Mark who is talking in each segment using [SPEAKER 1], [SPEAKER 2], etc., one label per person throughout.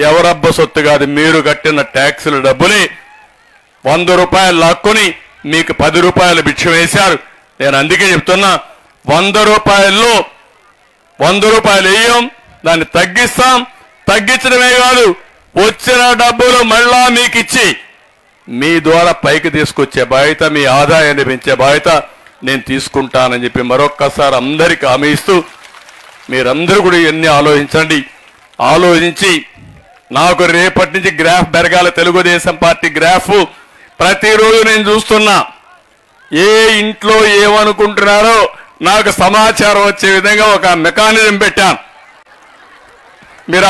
[SPEAKER 1] ఎవరబ్బ సొత్తు కాదు, మీరు కట్టిన ట్యాక్సుల డబ్బుని 100 రూపాయలు లాక్కొని మీకు 10 రూపాయలు భిక్ష వేశారు. నేను అందుకే చెప్తున్నా, 100 రూపాయల్లో 100 రూపాయలు వేయం, దాన్ని తగ్గిస్తాం. తగ్గించడమే కాదు, వచ్చిన డబ్బులు మళ్ళా మీకు ఇచ్చి మీ ద్వారా పైకి తీసుకొచ్చే బాధ్యత, మీ ఆదాయాన్ని పెంచే బాధ్యత నేను తీసుకుంటానని చెప్పి మరొక్కసారి అందరికీ హామీ ఇస్తూ, మీరందరూ కూడా ఇవన్నీ ఆలోచించండి. ఆలోచించి నాకు రేపటి నుంచి గ్రాఫ్ పెరగాలి, తెలుగుదేశం పార్టీ గ్రాఫ్. ప్రతిరోజు నేను చూస్తున్నా, ఏ ఇంట్లో ఏమనుకుంటున్నారో నాకు సమాచారం వచ్చే విధంగా ఒక మెకానిజం పెట్టాను. మీరు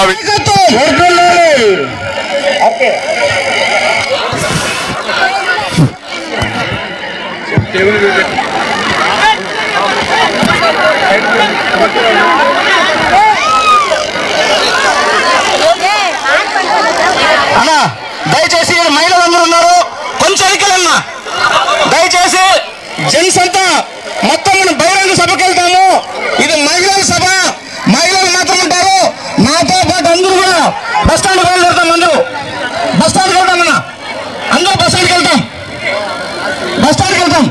[SPEAKER 2] అన్నా దయచేసి మహిళలందరూ ఉన్నారు, కొంచెం ఎన్నికలన్నా దయచేసి జెంట్స్ అంతా మొత్తం మనం బహిరంగ సభకి వెళ్తాము. ఇది మహిళల సభ, మహిళలు మాత్రం ఉంటారు. నాతో పాటు అందరూ కూడా బస్ స్టాండ్కి వెళ్తాం. అందరూ బస్ స్టాండ్కి వెళ్తాం అన్న, అందరూ బస్ స్టాండ్కి వెళ్తాం, బస్ స్టాండ్కి వెళ్తాం.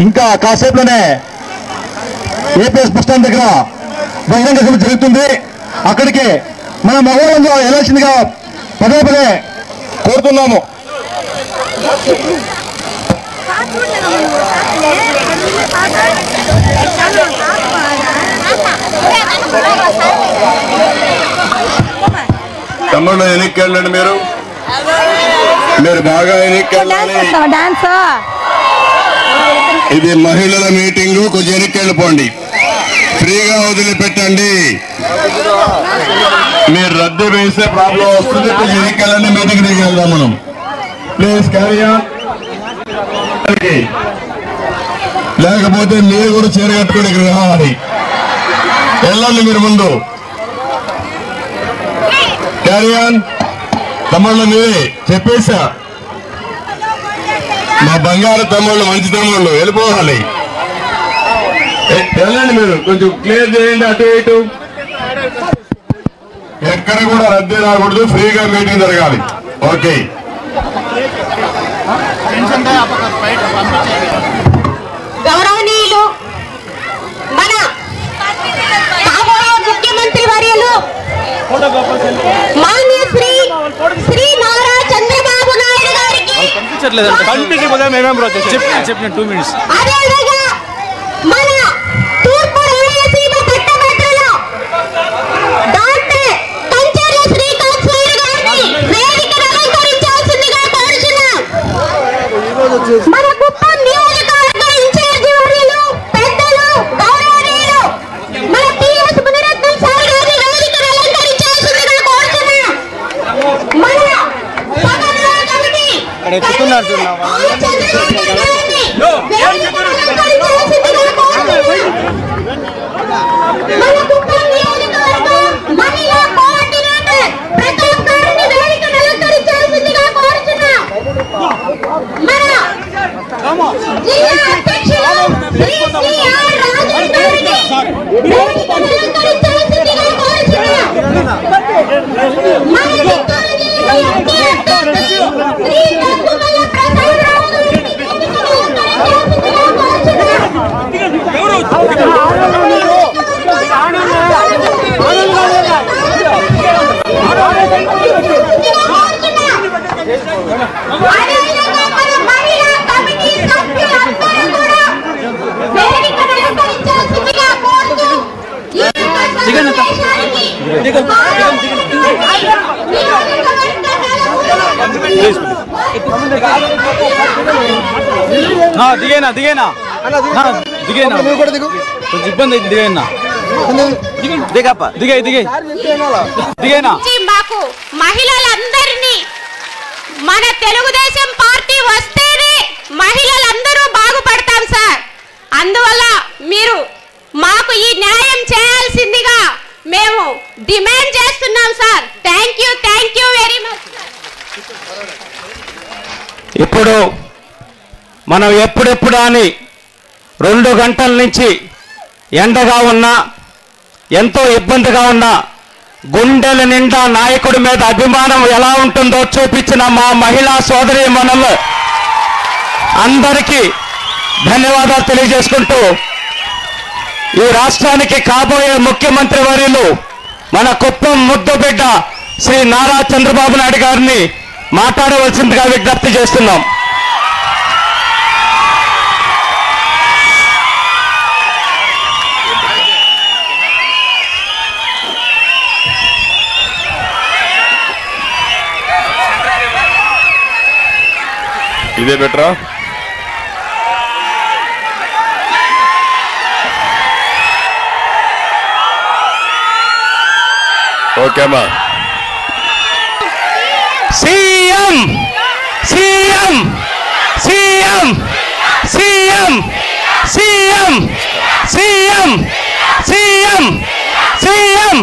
[SPEAKER 2] ఇంకా కాసేపులోనే ఏపీఎస్ బస్ స్టాండ్ దగ్గర బహిరంగ సభ జరుగుతుంది. అక్కడికి మన మగవాళ్ళందరూ వెళ్ళాల్సిందిగా పదే పదే కోరుతున్నాము.
[SPEAKER 1] తమ్ముళ్ళు వెనక్కి వెళ్ళండి, మీరు బాగా వెనక్కి వెళ్ళాలి. ఇది మహిళల మీటింగు, కొంచెం వెనక్కి వెళ్ళిపోండి, ఫ్రీగా వదిలిపెట్టండి. మీరు రద్దు వేసే ప్రాబ్లం వస్తుంది, కొంచెం వెనక్కి వెళ్ళండి. మీటింగ్ దిగి వెళ్దాం మనం. Please carry on. లేకపోతే మీరు కూడా చీర కట్టుకుని ఇక్కడ రావాలి. వెళ్ళండి మీరు ముందు. Carry on. తమ్ముళ్ళు మీరే చెప్పేసా, మా బంగారు తమ్ముళ్ళు, మంచి తమ్ముళ్ళు వెళ్ళిపోవాలి. వెళ్ళండి, మీరు కొంచెం క్లియర్ చేయండి అటు ఇటు. ఎక్కడ కూడా రద్దీ రాకూడదు, ఫ్రీగా మీటింగ్ జరగాలి. ఓకే.
[SPEAKER 3] గౌరవనీయులు మన కాబోయే ముఖ్యమంత్రి వర్యులు మాన్య శ్రీ నారా చంద్రబాబు నాయుడు గారికి అదేవిధంగా మన తూర్పు రాయలసీమ పట్టభద్రులు డాక్టర్ కంచెర్ల శ్రీకాంత్ సార్ గారిని వేదికను అలంకరించాల్సిందిగా కోరుచున్నాం. మన కుప్పం నియోజకవర్గ ఇన్ఛార్జి వర్యులు పెద్దలు గౌరవనీయులు మన టీఎస్ మునిరత్నం సార్ గారిని వేదికను అలంకరించాల్సిందిగా కోరుచున్నాం. మన సమన్వయ కమిటీ మన కుప్పం నియోజకవర్గం మహిళా కోఆర్డినేటర్ ప్రతాప్ గారిని వేదికను అలంకరించాల్సిందిగా కోరుచున్నాం. మన జిల్లా అధ్యక్షులు శ్రీ శ్రీఆర్ రాజు గారిని వేదికను అలంకరించాల్సిందిగా కోరుచున్నాం. మన చిత్తూరు జిల్లా అధ్యక్షులు శ్రీ గంగుమల్ల ప్రసాద్ రావు గారిని వేదికను అలంకరించాల్సిందిగా కోరుచున్నాం. మహిళా కమిటీ సభ్యులందరూ కూడా వేదికను అలంకరించాల్సిందిగా కోరుతూ ఈ
[SPEAKER 4] దిగేనా దిగేనా దిగేనా కొంచెం ఇబ్బంది అయింది. దిగైనా దిగప్ప దిగే దిగే దిగేనా.
[SPEAKER 3] మాకు మహిళలందరినీ మన తెలుగుదేశం పార్టీ వస్తేనే మహిళలందరూ బాగుపడతాం సార్. అందువల్ల మీరు మాకు ఈ న్యాయం చేయాల్సిందిగా మేము డిమాండ్ చేస్తున్నాం sir. Thank you very much.
[SPEAKER 5] ఇప్పుడు మనం ఎప్పుడెప్పుడు అని 2 గంటల నుంచి ఎండగా ఉన్నా, ఎంతో ఇబ్బందిగా ఉన్నా, గుండెల నిండా నాయకుడి మీద అభిమానం ఎలా ఉంటుందో చూపించిన మా మహిళా సోదరీమణులు అందరికీ ధన్యవాదాలు తెలియజేసుకుంటూ, ఈ రాష్ట్రానికి కాబోయే ముఖ్యమంత్రి వర్యులు మన కుప్పం ముద్దుబిడ్డ శ్రీ నారా చంద్రబాబు నాయుడు గారిని మాట్లాడవలసిందిగా విజ్ఞప్తి చేస్తున్నాం.
[SPEAKER 1] ఇదే బెటరా? ఓకేమ్మా.
[SPEAKER 5] CM CM CM CM CM CM CM CM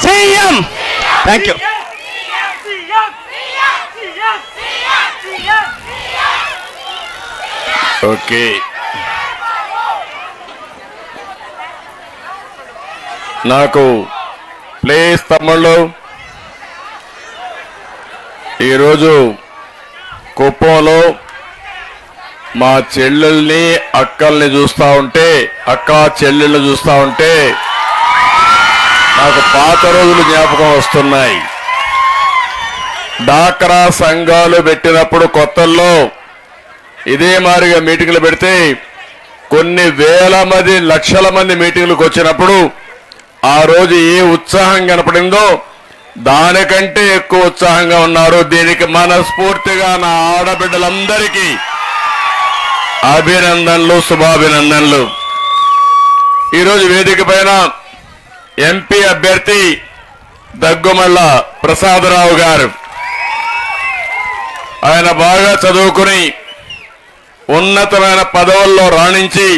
[SPEAKER 5] CM. Thank you.
[SPEAKER 1] Okay, నాకు ప్లీజ్ తమ్ముళ్ళు, ఈరోజు కుప్పంలో మా చెల్లెల్ని అక్కల్ని చూస్తూ ఉంటే, అక్క చెల్లెళ్ళు చూస్తూ ఉంటే నాకు పాత రోజులు జ్ఞాపకం వస్తున్నాయి. డాక్రా సంఘాలు పెట్టినప్పుడు కొత్తల్లో ఇదే మాదిరిగా మీటింగ్లు పెడితే కొన్ని వేల మంది, లక్షల మంది మీటింగ్లకు వచ్చినప్పుడు ఆ రోజు ఏ ఉత్సాహం కనపడిందో దానికంటే ఎక్కువ ఉత్సాహంగా ఉన్నారు. దీనికి మనస్ఫూర్తిగా నా ఆడబిడ్డలందరికీ అభినందనలు, శుభాభినందనలు. ఈరోజు వేదిక పైన ఎంపీ అభ్యర్థి దగ్గుమళ్ళ ప్రసాదరావు గారు, ఆయన బాగా చదువుకుని ఉన్నతమైన పదవుల్లో రాణించి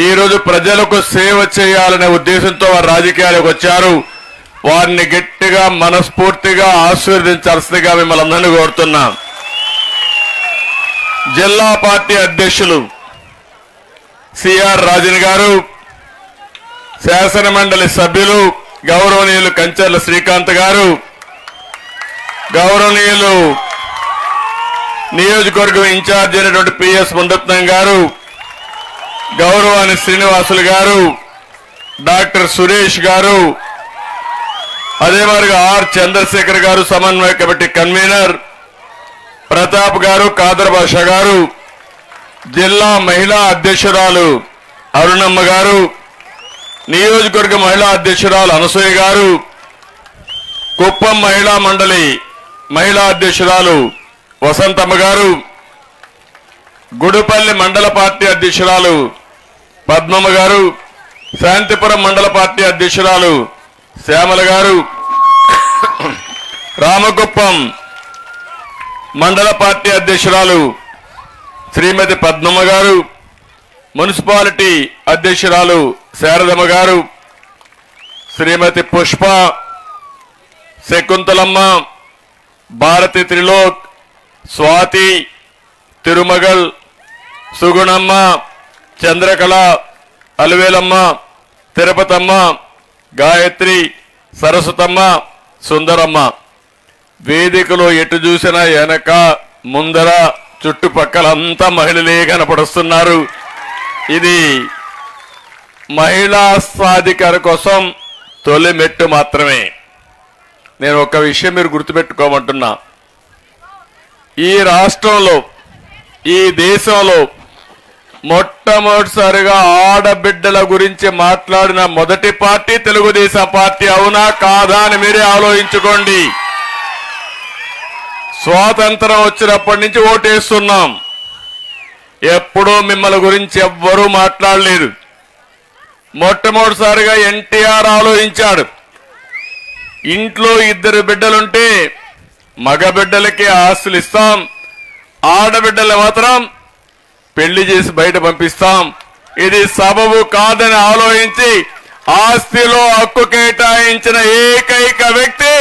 [SPEAKER 1] ఈరోజు ప్రజలకు సేవ చేయాలనే ఉద్దేశంతో వారు రాజకీయాలకు వచ్చారు. వారిని గట్టిగా మనస్ఫూర్తిగా ఆశీర్వదించాల్సిందిగా మిమ్మల్ని అందరినీ కోరుతున్నాం. జిల్లా పార్టీ అధ్యక్షులు సిఆర్ రాజన్ గారు, శాసన మండలి సభ్యులు గౌరవనీయులు కంచర్ల శ్రీకాంత్ గారు, గౌరవనీయులు నియోజకవర్గం ఇన్ఛార్జ్ అయినటువంటి పిఎస్ మునరత్నం గారు, గౌరవాని శ్రీనివాసులు గారు, డాక్టర్ సురేష్ గారు, అదే మాదిరిగా ఆర్ చంద్రశేఖర్ గారు, సమన్వయ కమిటీ కన్వీనర్ ప్రతాప్ గారు, కాదర్ బాషా గారు, జిల్లా మహిళా అధ్యక్షురాలు అరుణమ్మ గారు, నియోజకవర్గ మహిళా అధ్యక్షురాలు అనసూయ గారు, కుప్పం మహిళా మండలి మహిళా అధ్యక్షురాలు వసంతమ్మ గారు, గుడిపల్లి మండల పార్టీ అధ్యక్షురాలు పద్మమ్మ గారు, శాంతిపురం మండల పార్టీ అధ్యక్షురాలు శ్యామల గారు, రామకుప్పం మండల పార్టీ అధ్యక్షురాలు శ్రీమతి పద్మమ్మ గారు, మున్సిపాలిటీ అధ్యక్షురాలు శారదమ్మ గారు, శ్రీమతి పుష్ప, శకుంతలమ్మ, భారతి త్రిలోక్, స్వాతి, తిరుమగల్, సుగుణమ్మ, చంద్రకళ, అలవేలమ్మ, తిరుపతమ్మ, గాయత్రి, సరస్వతమ్మ, సుందరమ్మ. వేదికలో ఎటు చూసినా వెనక ముందర చుట్టుపక్కలంతా మహిళలే కనపడుస్తున్నారు. ఇది మహిళా సాధికార కోసం తొలి మెట్టు మాత్రమే. నేను ఒక విషయం మీరు గుర్తుపెట్టుకోమంటున్నా, ఈ రాష్ట్రంలో, ఈ దేశంలో మొట్టమొదటిసారిగా ఆడబిడ్డల గురించి మాట్లాడిన మొదటి పార్టీ తెలుగుదేశం పార్టీ. అవునా కాదా అని మీరే ఆలోచించుకోండి. స్వాతంత్రం వచ్చినప్పటి నుంచి ఓటేస్తున్నాం, ఎప్పుడూ మిమ్మల్ని గురించి ఎవ్వరూ మాట్లాడలేదు. మొట్టమొదటిసారిగా ఎన్టీఆర్ ఆలోచించాడు, ఇంట్లో 2 బిడ్డలుంటే మగ బిడ్డలకి ఆస్తులు ఇస్తాం, ఆడబిడ్డలు మాత్రం పెళ్లి చేసి బయట పంపిస్తాం. ఇది సబబు కాదని ఆలోచించి ఆస్తిలో హక్కు కేటాయించిన ఏకైక వ్యక్తి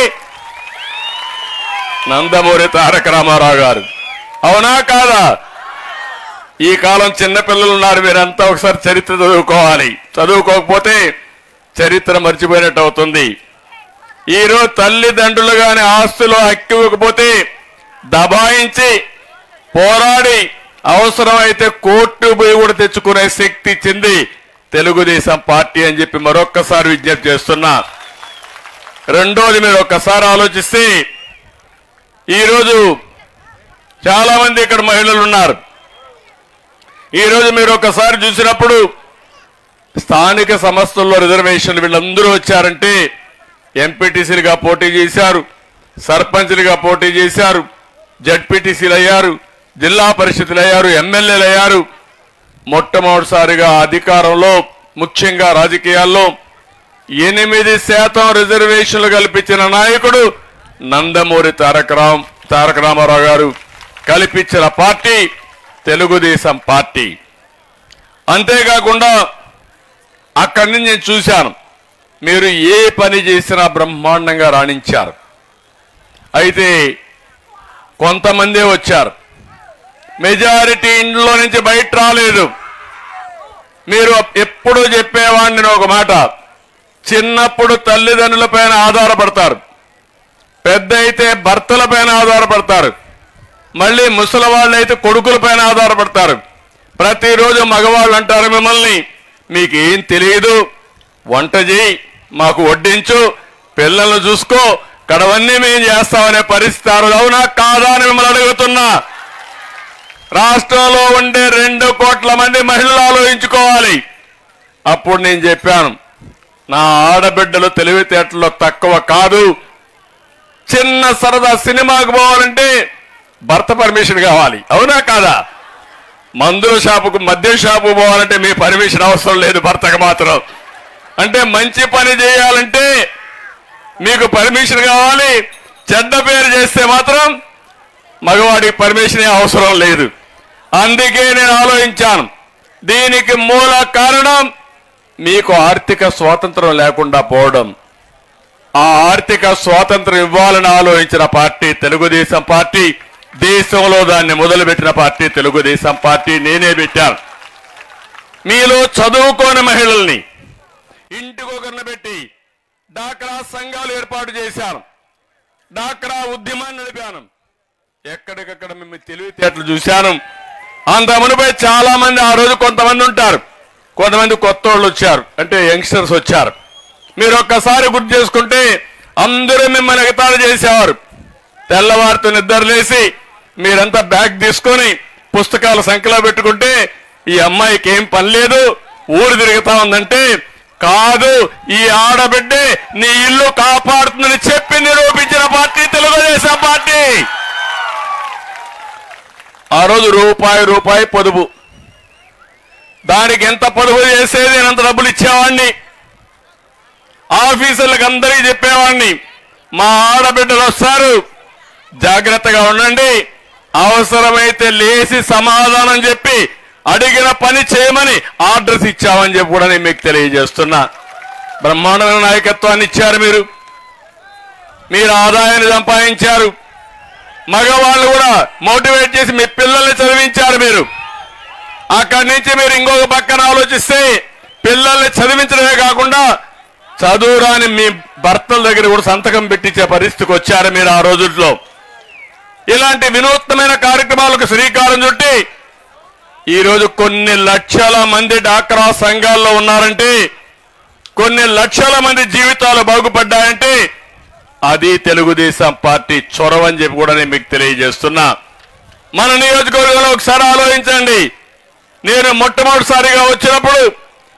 [SPEAKER 1] నందమూరి తారక రామారావు గారు. అవునా కాదా? ఈ కాలం చిన్నపిల్లలు ఉన్నారు, మీరంతా ఒకసారి చరిత్ర చదువుకోవాలి. చదువుకోకపోతే చరిత్ర మర్చిపోయినట్టు అవుతుంది. ఈరోజు తల్లిదండ్రులు గాని ఆస్తులు హక్కు ఇవ్వకపోతే దబాయించి పోరాడి అవసరమైతే కోర్టు పోయి కూడా తెచ్చుకునే శక్తి ఇచ్చింది తెలుగుదేశం పార్టీ అని చెప్పి మరొక్కసారి విజ్ఞప్తి చేస్తున్నా. రెండోది, మీరు ఒక్కసారి ఆలోచిస్తే ఈరోజు చాలా మంది ఇక్కడ మహిళలు ఉన్నారు. ఈరోజు మీరు ఒక్కసారి చూసినప్పుడు స్థానిక సంస్థల్లో రిజర్వేషన్లు వీళ్ళందరూ వచ్చారంటే ఎంపీటీసీలుగా పోటీ చేశారు, సర్పంచ్లుగా పోటీ చేశారు, జడ్పీటీసీలు అయ్యారు, జిల్లా పరిషత్లు అయ్యారు, ఎమ్మెల్యేలు అయ్యారు. మొట్టమొదటిసారిగా అధికారంలో ముఖ్యంగా రాజకీయాల్లో 8% రిజర్వేషన్లు కల్పించిన నాయకుడు నందమూరి తారక రామారావు గారు కల్పించిన పార్టీ తెలుగుదేశం పార్టీ. అంతేకాకుండా అక్కడి నుంచి నేను చూశాను, మీరు ఏ పని చేసినా బ్రహ్మాండంగా రాణించారు. అయితే కొంతమందే వచ్చారు, మెజారిటీ ఇంట్లో నుంచి బయట రాలేదు. మీరు ఎప్పుడు చెప్పేవాడిని ఒక మాట, చిన్నప్పుడు తల్లిదండ్రుల పైన ఆధారపడతారు, పెద్ద అయితే భర్తల పైన ఆధారపడతారు, మళ్ళీ ముసలి వాళ్ళు అయితే కొడుకుల పైన ఆధారపడతారు. ప్రతిరోజు మగవాళ్ళు అంటారు మిమ్మల్ని, మీకేం తెలియదు, వంట చేయి, మాకు వడ్డించు, పిల్లలను చూసుకో, కడవన్నీ మేము చేస్తామనే పరిస్థితి. అవునా కాదా అని మిమ్మల్ని అడుగుతున్నా. రాష్ట్రంలో ఉండే 2 కోట్ల మంది మహిళలు ఆలోచించుకోవాలి. అప్పుడు నేను చెప్పాను, నా ఆడబిడ్డలు తెలివితేటల్లో తక్కువ కాదు. చిన్న సరదా సినిమాకు పోవాలంటే భర్త పర్మిషన్ కావాలి, అవునా కాదా? మందుల షాపుకు మద్యం షాపు పోవాలంటే మీ పర్మిషన్ అవసరం లేదు, భర్తకు మాత్రం. అంటే మంచి పని చేయాలంటే మీకు పర్మిషన్ కావాలి, చెడ్డ పేరు చేస్తే మాత్రం మగవాడికి పర్మిషన్ అవసరం లేదు. అందుకే నేను ఆలోచించాను, దీనికి మూల కారణం మీకు ఆర్థిక స్వాతంత్రం లేకుండా పోవడం. ఆ ఆర్థిక స్వాతంత్రం ఇవ్వాలని ఆలోచించిన పార్టీ తెలుగుదేశం పార్టీ. దేశంలో దాన్ని మొదలుపెట్టిన పార్టీ తెలుగుదేశం పార్టీ. నేనే పెట్టాను. మీలో చదువుకోని మహిళల్ని ఇంటికొకరిని పెట్టి డాక్రా సంఘాలు ఏర్పాటు చేశాను, డాక్రా ఉద్యమాన్ని నడిపాను. ఎక్కడికక్కడ మేము తెలివితేటలు చూశాను. అంత మునిపై చాలా మంది ఆ రోజు కొంతమంది ఉంటారు, కొంతమంది కొత్త వాళ్ళు వచ్చారు, అంటే యంగ్స్టర్స్ వచ్చారు. మీరు ఒక్కసారి గుర్తు చేసుకుంటే అందరూ మిమ్మల్ని ఎగతాళి చేసేవారు. తెల్లవారితో నిద్రలేసి మీరంతా బ్యాగ్ తీసుకొని పుస్తకాలు సంఖ్యలో పెట్టుకుంటే ఈ అమ్మాయికి ఏం పని లేదు, ఊరు తిరుగుతా ఉందంటే, కాదు, ఈ ఆడబిడ్డే నీ ఇల్లు కాపాడుతుందని చెప్పి నిరూపించిన పార్టీ తెలుగుదేశం పార్టీ. ఆ రోజు రూపాయి పొదుపు, దానికి ఎంత పొదుపు చేసేది అంత డబ్బులు ఇచ్చేవాడిని. ఆఫీసర్లకు అందరికీ చెప్పేవాడిని, మా ఆడబిడ్డలు వస్తారు, జాగ్రత్తగా ఉండండి, అవసరమైతే లేచి సమాధానం చెప్పి అడిగిన పని చేయమని ఆర్డర్స్ ఇచ్చామని చెప్పి కూడా నేను మీకు తెలియజేస్తున్నా. బ్రహ్మాండమైన నాయకత్వాన్ని ఇచ్చారు మీరు. మీరు ఆదాయాన్ని సంపాదించారు. మగవాళ్ళు కూడా మోటివేట్ చేసి మీ పిల్లల్ని చదివించారు మీరు. అక్కడి నుంచి మీరు ఇంకొక పక్కన ఆలోచిస్తే పిల్లల్ని చదివించడమే కాకుండా చదువురాని మీ భర్తల దగ్గర కూడా సంతకం పెట్టించే పరిస్థితికి వచ్చారు మీరు ఆ రోజుల్లో. ఇలాంటి వినూత్నమైన కార్యక్రమాలకు శ్రీకారం చుట్టి ఈరోజు కొన్ని లక్షల మంది డాక్రా సంఘాల్లో ఉన్నారంటే, కొన్ని లక్షల మంది జీవితాలు బాగుపడ్డాయంటే అది తెలుగుదేశం పార్టీ చొరవ అని చెప్పి కూడా నేను మీకు తెలియజేస్తున్నా. మన నియోజకవర్గంలో ఒకసారి ఆలోచించండి. నేను మొట్టమొదటిసారిగా వచ్చినప్పుడు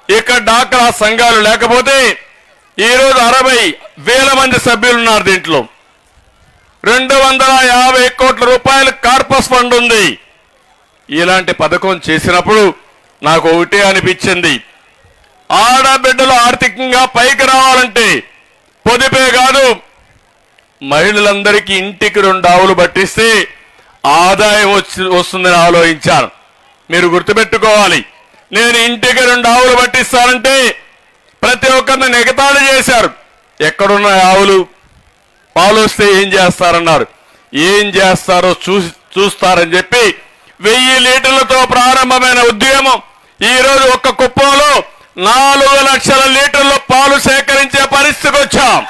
[SPEAKER 1] ఇక్కడ డాక్రా సంఘాలు లేకపోతే ఈరోజు 60,000 మంది సభ్యులు ఉన్నారు. దీంట్లో 250 కోట్ల రూపాయల కార్పస్ ఫండ్ ఉంది. ఇలాంటి పథకం చేసినప్పుడు నాకు ఒకటే అనిపించింది, ఆడబిడ్డలు ఆర్థికంగా పైకి రావాలంటే పొదుపే కాదు, మహిళలందరికీ ఇంటికి 2 ఆవులు పట్టిస్తే ఆదాయం వస్తుందని ఆలోచించాను. మీరు గుర్తుపెట్టుకోవాలి, నేను ఇంటికి 2 ఆవులు పట్టిస్తానంటే ప్రతి ఒక్కరిని ఎగతాళి చేశారు. ఎక్కడున్న ఆవులు, పాలు వస్తే ఏం చేస్తారన్నారు. ఏం చేస్తారో చూస్తారని చెప్పి 1000 లీటర్లతో ప్రారంభమైన ఉద్యమం ఈరోజు ఒక్క కుప్పంలో 4 లక్షల లీటర్ల పాలు సేకరించే పరిస్థితికి వచ్చాం.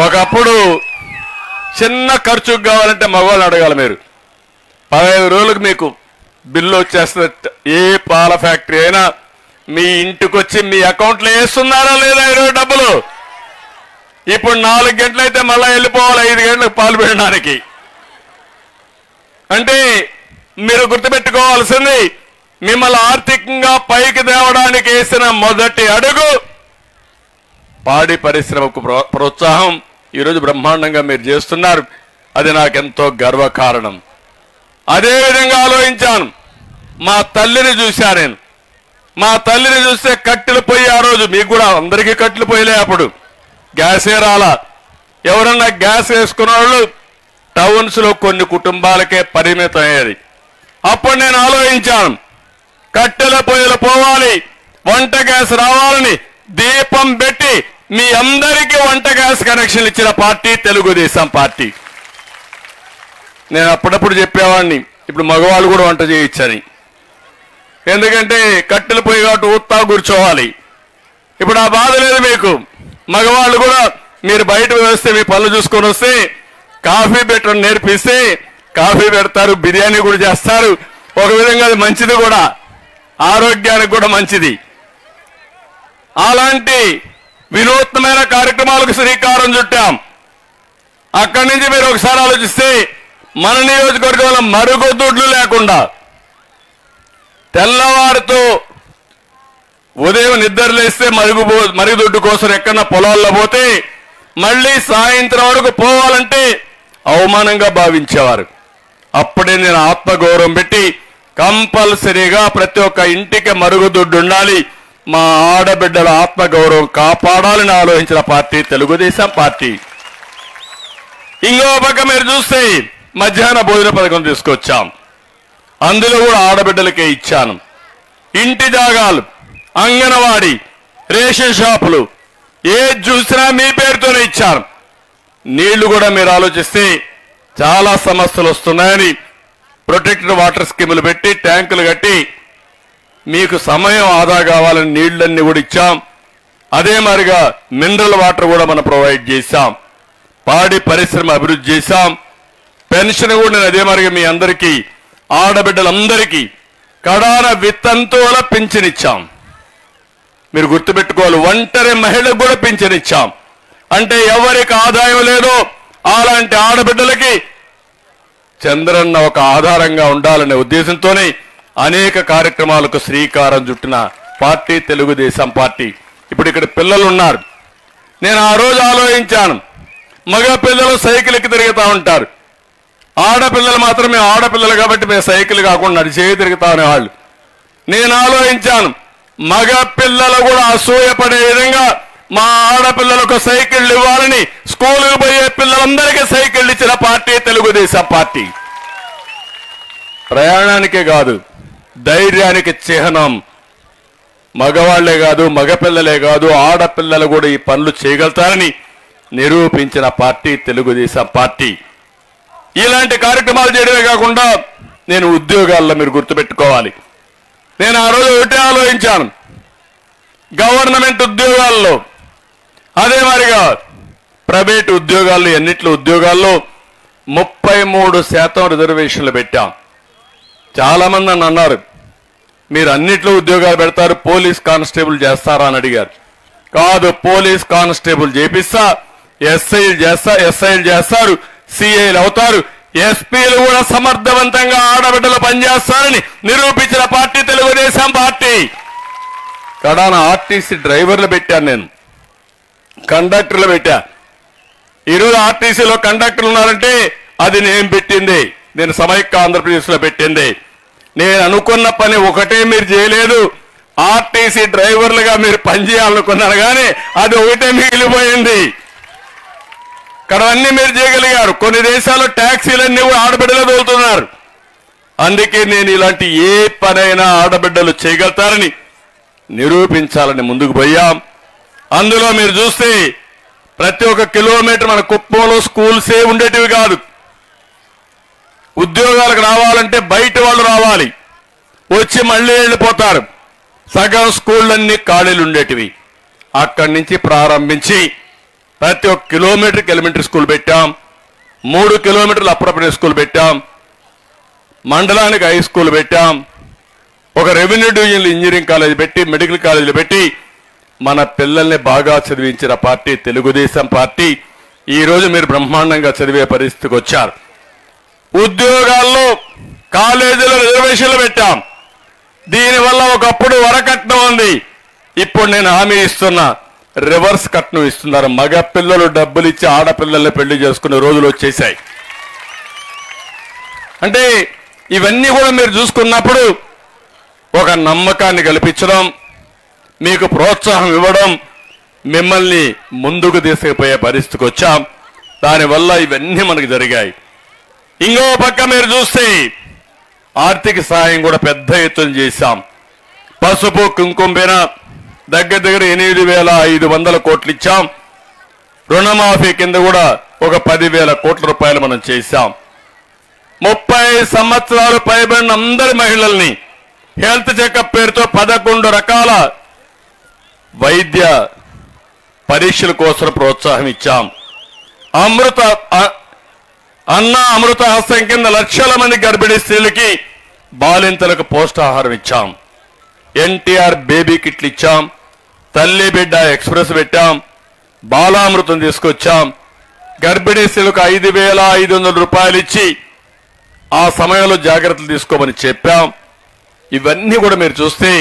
[SPEAKER 1] ఒకప్పుడు చిన్న ఖర్చుకు కావాలంటే మగవాళ్ళు అడగాలి. మీరు 15 రోజులకు మీకు బిల్లు వచ్చేస్తుంది. ఏ పాల ఫ్యాక్టరీ అయినా మీ ఇంటికి వచ్చి మీ అకౌంట్లో వేస్తున్నారా లేదా ఈరోజు డబ్బులు? ఇప్పుడు 4 గంటలైతే మళ్ళీ వెళ్ళిపోవాలి 5 గంటలకు పాలు పెట్టడానికి. అంటే మీరు గుర్తుపెట్టుకోవాల్సింది, మిమ్మల్ని ఆర్థికంగా పైకి తేవడానికి వేసిన మొదటి అడుగు పాడి పరిశ్రమకు ప్రోత్సాహం ఈరోజు బ్రహ్మాండంగా మీరు చేస్తున్నారు. అది నాకెంతో గర్వకారణం. అదేవిధంగా ఆలోచించాను, మా తల్లిని చూశా నేను. మా తల్లిని చూస్తే కట్టెలు పొయ్యి, ఆ రోజు మీకు కూడా అందరికీ కట్టెలు పొయ్యిలే, అప్పుడు గ్యాసే రాలా. ఎవరన్నా గ్యాస్ వేసుకున్న వాళ్ళు టౌన్స్ లో కొన్ని కుటుంబాలకే పరిమితం అయ్యేది. అప్పుడు నేను ఆలోచించాను, కట్టెల పొయ్యిలు పోవాలి, వంట గ్యాస్ రావాలని దీపం పెట్టి మీ అందరికీ వంట గ్యాస్ కనెక్షన్ ఇచ్చిన పార్టీ తెలుగుదేశం పార్టీ. నేను అప్పుడప్పుడు చెప్పేవాడిని, ఇప్పుడు మగవాళ్ళు కూడా వంట చేయొచ్చని. ఎందుకంటే కట్టెల పొయ్యి కాబట్టి ఊత్తా కూర్చోవాలి. ఇప్పుడు ఆ బాధ లేదు మీకు. మగవాళ్ళు కూడా మీరు బయట వస్తే మీ పనులు చూసుకొని వస్తే కాఫీ పెట్టడం నేర్పిస్తే కాఫీ పెడతారు, బిర్యానీ కూడా చేస్తారు. ఒక విధంగా అది మంచిది కూడా, ఆరోగ్యానికి కూడా మంచిది. అలాంటి వినూత్నమైన కార్యక్రమాలకు శ్రీకారం చుట్టాం. అక్కడి నుంచి మీరు ఒకసారి ఆలోచిస్తే మన నియోజకవర్గంలో మరుగుదొడ్లు లేకుండా తెల్లవారితో ఉదయం నిద్రలేస్తే మరుగుదొడ్డు కోసం ఎక్కడన్నా పొలాల్లో పోతే మళ్ళీ సాయంత్రం వరకు పోవాలంటే అవమానంగా భావించేవారు. అప్పుడే నేను ఆత్మగౌరవం పెట్టి కంపల్సరీగా ప్రతి ఒక్క ఇంటికి మరుగుదొడ్డు ఉండాలి, మా ఆడబిడ్డల ఆత్మగౌరవం కాపాడాలని ఆలోచించిన పార్టీ తెలుగుదేశం పార్టీ. ఇంకో పక్క మీరు చూస్తే మధ్యాహ్న భోజన పథకం తీసుకొచ్చాం. అందులో కూడా ఆడబిడ్డలకే ఇచ్చాను. ఇంటి జాగాలు, అంగన్వాడీ, రేషన్ షాపులు ఏది చూసినా మీ పేరుతోనే ఇచ్చాను. నీళ్లు కూడా మీరు ఆలోచిస్తే చాలా సమస్యలు వస్తున్నాయని ప్రొటెక్టెడ్ వాటర్ స్కీములు పెట్టి ట్యాంకులు కట్టి మీకు సమయం ఆదా కావాలని నీళ్లన్నీ కూడా ఇచ్చాం. అదే మరిగా మినరల్ వాటర్ కూడా మనం ప్రొవైడ్ చేశాం. పాడి పరిశ్రమ అభివృద్ధి చేశాం. పెన్షన్ కూడా నేను అదే మరిగా మీ అందరికీ ఆడబిడ్డలందరికీ కడాన విత్తంతువుల పింఛన్ ఇచ్చాం. మీరు గుర్తుపెట్టుకోవాలి, ఒంటరి మహిళకు కూడా పింఛన్ ఇచ్చాం. అంటే ఎవరికి ఆదాయం లేదో అలాంటి ఆడబిడ్డలకి చంద్రన్న ఒక ఆధారంగా ఉండాలనే ఉద్దేశంతోనే అనేక కార్యక్రమాలకు శ్రీకారం చుట్టిన పార్టీ తెలుగుదేశం పార్టీ. ఇప్పుడు ఇక్కడ పిల్లలు ఉన్నారు. నేను ఆ రోజు ఆలోచించాను, మగ పిల్లలు సైకిల్ ఎక్కి తిరుగుతూ ఉంటారు, ఆడపిల్లలు మాత్రమే ఆడపిల్లలు కాబట్టి మేము సైకిల్ కాకుండా నడిచే తిరుగుతా అనేవాళ్ళు. నేను ఆలోచించాను, మగ పిల్లలు కూడా అసూయపడే విధంగా మా ఆడపిల్లలకు సైకిళ్ళు ఇవ్వాలని స్కూలుకు పోయే పిల్లలందరికీ సైకిళ్ళు ఇచ్చిన పార్టీ తెలుగుదేశం పార్టీ. ప్రయాణానికే కాదు, ధైర్యానికి చిహ్నం. మగవాళ్లే కాదు, మగపిల్లలే కాదు, ఆడపిల్లలు కూడా ఈ పనులు చేయగలుగుతారని నిరూపించిన పార్టీ తెలుగుదేశం పార్టీ. ఇలాంటి కార్యక్రమాలు చేయడమే కాకుండా నేను ఉద్యోగాల్లో మీరు గుర్తుపెట్టుకోవాలి, నేను ఆ రోజు ఒకటే ఆలోచించాను, గవర్నమెంట్ ఉద్యోగాల్లో అదే మరిగా ప్రైవేట్ ఉద్యోగాల్లో ఎన్నిట్లో ఉద్యోగాల్లో 33% రిజర్వేషన్లు పెట్టాం. చాలా మంది నన్ను అన్నారు, మీరు అన్నిట్లో ఉద్యోగాలు పెడతారు, పోలీస్ కానిస్టేబుల్ చేస్తారా అని అడిగారు. కాదు, పోలీస్ కానిస్టేబుల్ చేపిస్తా, ఎస్ఐలు చేస్తారు, సిఐలు అవుతారు, ఎస్పీలు కూడా సమర్థవంతంగా ఆడబిడ్డలు పనిచేస్తారని నిరూపించిన పార్టీ తెలుగుదేశం పార్టీ. కడాన ఆర్టీసీ డ్రైవర్లు పెట్టాను, నేను కండక్టర్లు పెట్టా. ఈరోజు ఆర్టీసీలో కండక్టర్లు ఉన్నారంటే అది నేను పెట్టింది, నేను సమైక్య ఆంధ్రప్రదేశ్లో పెట్టింది. నేను అనుకున్న పని ఒకటే మీరు చేయలేదు, ఆర్టీసీ డ్రైవర్లుగా మీరు పనిచేయాలనుకున్నారు కానీ అది ఒకటే మిగిలిపోయింది. ఇక్కడ అన్ని మీరు చేయగలిగారు. కొన్ని దేశాల్లో ట్యాక్సీలన్నీ కూడా ఆడబిడ్డలు తోలుతున్నారు. అందుకే నేను ఇలాంటి ఏ పనైనా ఆడబిడ్డలు చేయగలుగుతారని నిరూపించాలని ముందుకు పోయాం. అందులో మీరు చూస్తే ప్రతి ఒక్క కిలోమీటర్ మన కుప్పంలో స్కూల్సే ఉండేటివి కాదు, ఉద్యోగాలకు రావాలంటే బయట వాళ్ళు రావాలి, వచ్చి మళ్ళీ వెళ్ళిపోతారు. సగం స్కూళ్ళన్నీ ఖాళీలు ఉండేటివి. అక్కడి నుంచి ప్రారంభించి ప్రతి ఒక్క కిలోమీటర్కి ఎలిమెంటరీ స్కూల్ పెట్టాం, 3 కిలోమీటర్లు అప్పర్ ప్రైమరీ స్కూల్ పెట్టాం, మండలానికి హై స్కూల్ పెట్టాం, ఒక రెవెన్యూ డివిజన్లు ఇంజనీరింగ్ కాలేజీ పెట్టి, మెడికల్ కాలేజీలు పెట్టి మన పిల్లల్ని బాగా చదివించిన పార్టీ తెలుగుదేశం పార్టీ. ఈరోజు మీరు బ్రహ్మాండంగా చదివే పరిస్థితికి వచ్చారు. ఉద్యోగాల్లో కాలేజీలో రిజర్వేషన్లు పెట్టాం. దీనివల్ల ఒకప్పుడు వరకట్నం ఉంది, ఇప్పుడు నేను హామీ ఇస్తున్నా, రివర్స్ కట్నం ఇస్తున్నారు. మగ పిల్లలు డబ్బులు ఇచ్చి ఆడపిల్లల్ని పెళ్లి చేసుకునే రోజులు వచ్చేసాయి. అంటే ఇవన్నీ కూడా మీరు చూసుకున్నప్పుడు ఒక నమ్మకాన్ని కల్పించడం, మీకు ప్రోత్సాహం ఇవ్వడం, మిమ్మల్ని ముందుకు తీసుకుపోయే పరిస్థితికి వచ్చాం. దానివల్ల ఇవన్నీ మనకు జరిగాయి. ఇంకో పక్క మీరు చూస్తే ఆర్థిక సహాయం కూడా పెద్ద ఎత్తున చేశాం. పసుపు కుంకుమ పైన దగ్గర 8,500 కోట్లు ఇచ్చాం. రుణమాఫీ కింద కూడా ఒక 10,000 కోట్ల రూపాయలు మనం చేశాం. 30 సంవత్సరాలు పైబడిన అందరి మహిళల్ని హెల్త్ చెకప్ పేరుతో 11 రకాల వైద్య పరీక్షల కోసం ప్రోత్సాహం ఇచ్చాం. అమృత హస్తం కింద లక్షల మంది గర్భిణీ స్త్రీలకి, బాలింతలకు పౌష్టాహారం ఇచ్చాం. ఎన్టీఆర్ బేబీ కిట్లు ఇచ్చాం. తల్లి బిడ్డ ఎక్స్ప్రెస్ పెట్టాం. బాలామృతం తీసుకొచ్చాం. గర్భిణీ స్త్రీలకు 5,500 రూపాయలు ఇచ్చి ఆ సమయంలో జాగ్రత్తలు తీసుకోమని చెప్పాం. ఇవన్నీ కూడా మీరు చూస్తే